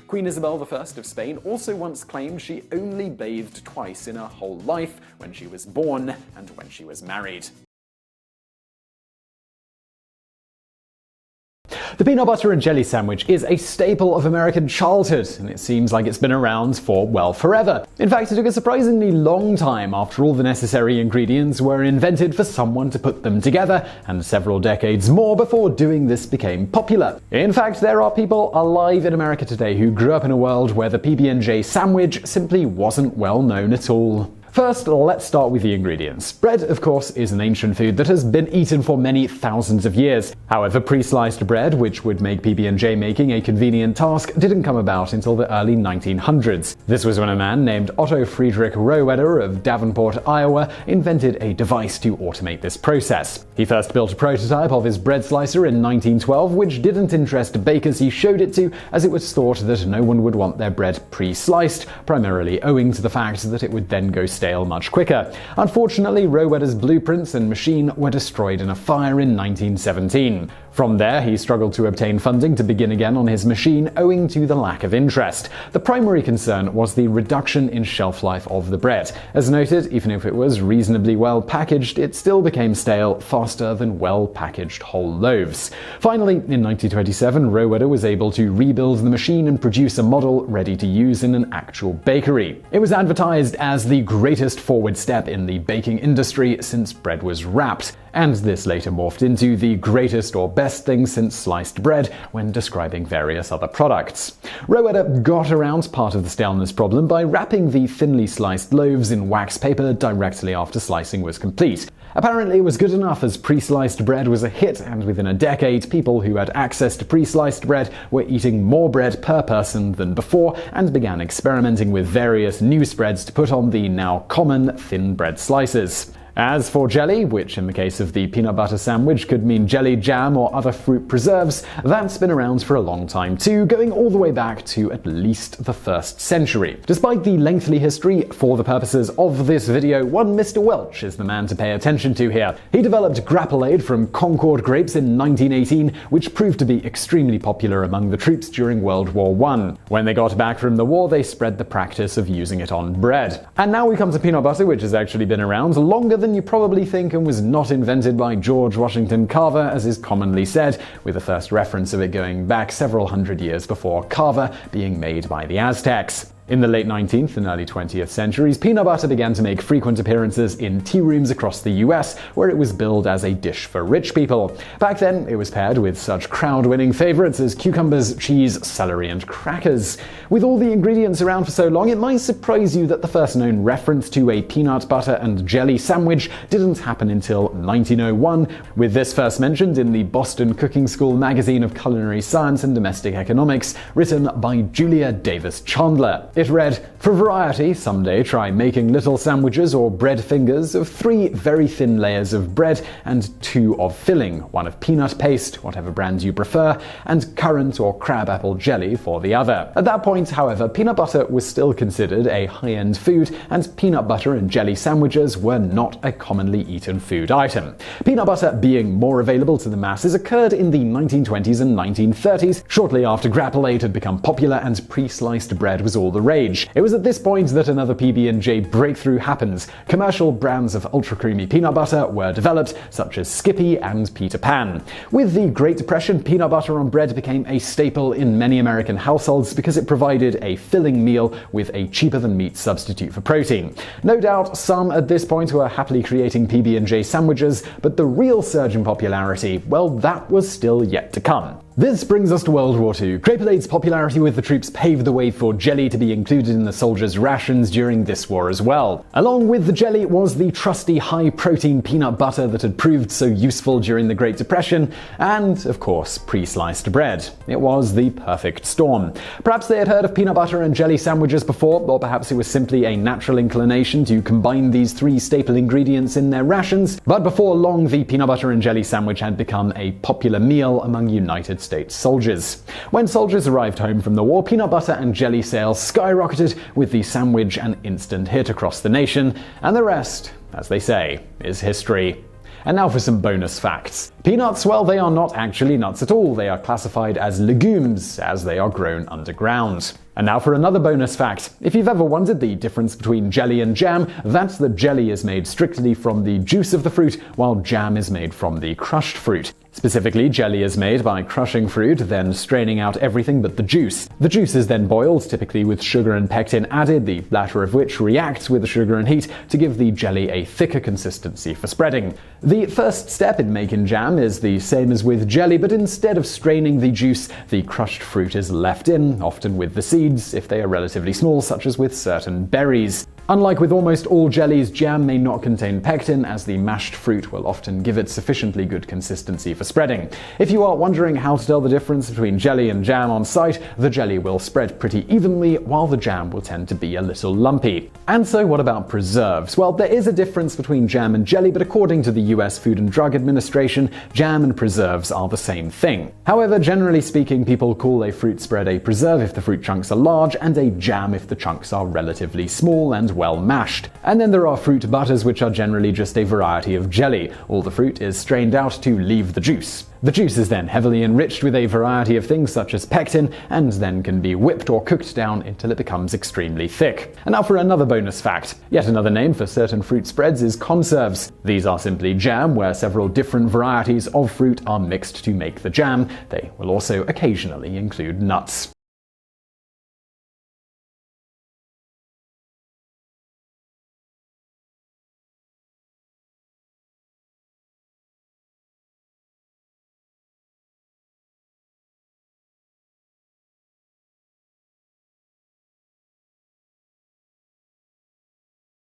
Queen Isabel I of Spain also once claimed she only bathed twice in her whole life, when she was born and when she was married. The peanut butter and jelly sandwich is a staple of American childhood, and it seems like it's been around for, well, forever. In fact, it took a surprisingly long time after all the necessary ingredients were invented for someone to put them together, and several decades more before doing this became popular. In fact, there are people alive in America today who grew up in a world where the PB&J sandwich simply wasn't well known at all. First, let's start with the ingredients. Bread, of course, is an ancient food that has been eaten for many thousands of years. However, pre-sliced bread, which would make PB&J making a convenient task, didn't come about until the early 1900s. This was when a man named Otto Friedrich Rohwedder of Davenport, Iowa, invented a device to automate this process. He first built a prototype of his bread slicer in 1912, which didn't interest bakers he showed it to, as it was thought that no one would want their bread pre-sliced, primarily owing to the fact that it would then go stale much quicker. Unfortunately, Rohwedder's blueprints and machine were destroyed in a fire in 1917. From there, he struggled to obtain funding to begin again on his machine, owing to the lack of interest. The primary concern was the reduction in shelf life of the bread. As noted, even if it was reasonably well packaged, it still became stale faster than well-packaged whole loaves. Finally, in 1927, Rohwedder was able to rebuild the machine and produce a model ready to use in an actual bakery. It was advertised as the greatest forward step in the baking industry since bread was wrapped. and this later morphed into the greatest or best thing since sliced bread when describing various other products. Roeder got around part of the staleness problem by wrapping the thinly sliced loaves in wax paper directly after slicing was complete. Apparently, it was good enough as pre-sliced bread was a hit, and within a decade, people who had access to pre-sliced bread were eating more bread per person than before and began experimenting with various new spreads to put on the now common thin bread slices. As for jelly, which in the case of the peanut butter sandwich could mean jelly, jam, or other fruit preserves, that's been around for a long time too, going all the way back to at least the 1st century. Despite the lengthy history, for the purposes of this video, one Mr. Welch is the man to pay attention to here. He developed Grapolade from Concord grapes in 1918, which proved to be extremely popular among the troops during World War I. When they got back from the war, they spread the practice of using it on bread. And now we come to peanut butter, which has actually been around longer than you probably think and was not invented by George Washington Carver, as is commonly said, with the first reference of it going back several hundred years before Carver being made by the Aztecs. In the late 19th and early 20th centuries, peanut butter began to make frequent appearances in tea rooms across the US, where it was billed as a dish for rich people. Back then, it was paired with such crowd-winning favorites as cucumbers, cheese, celery, and crackers. With all the ingredients around for so long, it might surprise you that the first known reference to a peanut butter and jelly sandwich didn't happen until 1901, with this first mentioned in the Boston Cooking School magazine of culinary science and domestic economics, written by Julia Davis Chandler. It read, "For variety, someday try making little sandwiches or bread fingers of 3 very thin layers of bread and 2 of filling, 1 of peanut paste, whatever brand you prefer, and currant or crabapple jelly for the other." At that point, however, peanut butter was still considered a high-end food, and peanut butter and jelly sandwiches were not a commonly eaten food item. Peanut butter being more available to the masses occurred in the 1920s and 1930s, shortly after Grapolade had become popular and pre-sliced bread was all the rage. It was at this point that another PB&J breakthrough happens. Commercial brands of ultra-creamy peanut butter were developed, such as Skippy and Peter Pan. With the Great Depression, peanut butter on bread became a staple in many American households because it provided a filling meal with a cheaper-than-meat substitute for protein. No doubt some at this point were happily creating PB&J sandwiches, but the real surge in popularity, well, that was still yet to come. This brings us to World War II. Grapolade's popularity with the troops paved the way for jelly to be included in the soldiers' rations during this war as well. Along with the jelly was the trusty high-protein peanut butter that had proved so useful during the Great Depression, and, of course, pre-sliced bread. It was the perfect storm. Perhaps they had heard of peanut butter and jelly sandwiches before, or perhaps it was simply a natural inclination to combine these 3 staple ingredients in their rations, but before long the peanut butter and jelly sandwich had become a popular meal among United States soldiers. When soldiers arrived home from the war, peanut butter and jelly sales skyrocketed, with the sandwich an instant hit across the nation, and the rest, as they say, is history. And now for some bonus facts. Peanuts, well, they are not actually nuts at all. They are classified as legumes, as they are grown underground. And now for another bonus fact. If you've ever wondered the difference between jelly and jam, that's that jelly is made strictly from the juice of the fruit, while jam is made from the crushed fruit. Specifically, jelly is made by crushing fruit, then straining out everything but the juice. The juice is then boiled, typically with sugar and pectin added, the latter of which reacts with the sugar and heat to give the jelly a thicker consistency for spreading. The first step in making jam is the same as with jelly, but instead of straining the juice, the crushed fruit is left in, often with the seeds, if they are relatively small, such as with certain berries. Unlike with almost all jellies, jam may not contain pectin, as the mashed fruit will often give it sufficiently good consistency for spreading. If you are wondering how to tell the difference between jelly and jam on sight, the jelly will spread pretty evenly, while the jam will tend to be a little lumpy. And so what about preserves? Well, there is a difference between jam and jelly, but according to the US Food and Drug Administration, jam and preserves are the same thing. However, generally speaking, people call a fruit spread a preserve if the fruit chunks are large, and a jam if the chunks are relatively small and well mashed. And then there are fruit butters, which are generally just a variety of jelly. All the fruit is strained out to leave the juice. The juice is then heavily enriched with a variety of things such as pectin, and then can be whipped or cooked down until it becomes extremely thick. And now for another bonus fact. Yet another name for certain fruit spreads is conserves. These are simply jam, where several different varieties of fruit are mixed to make the jam. They will also occasionally include nuts.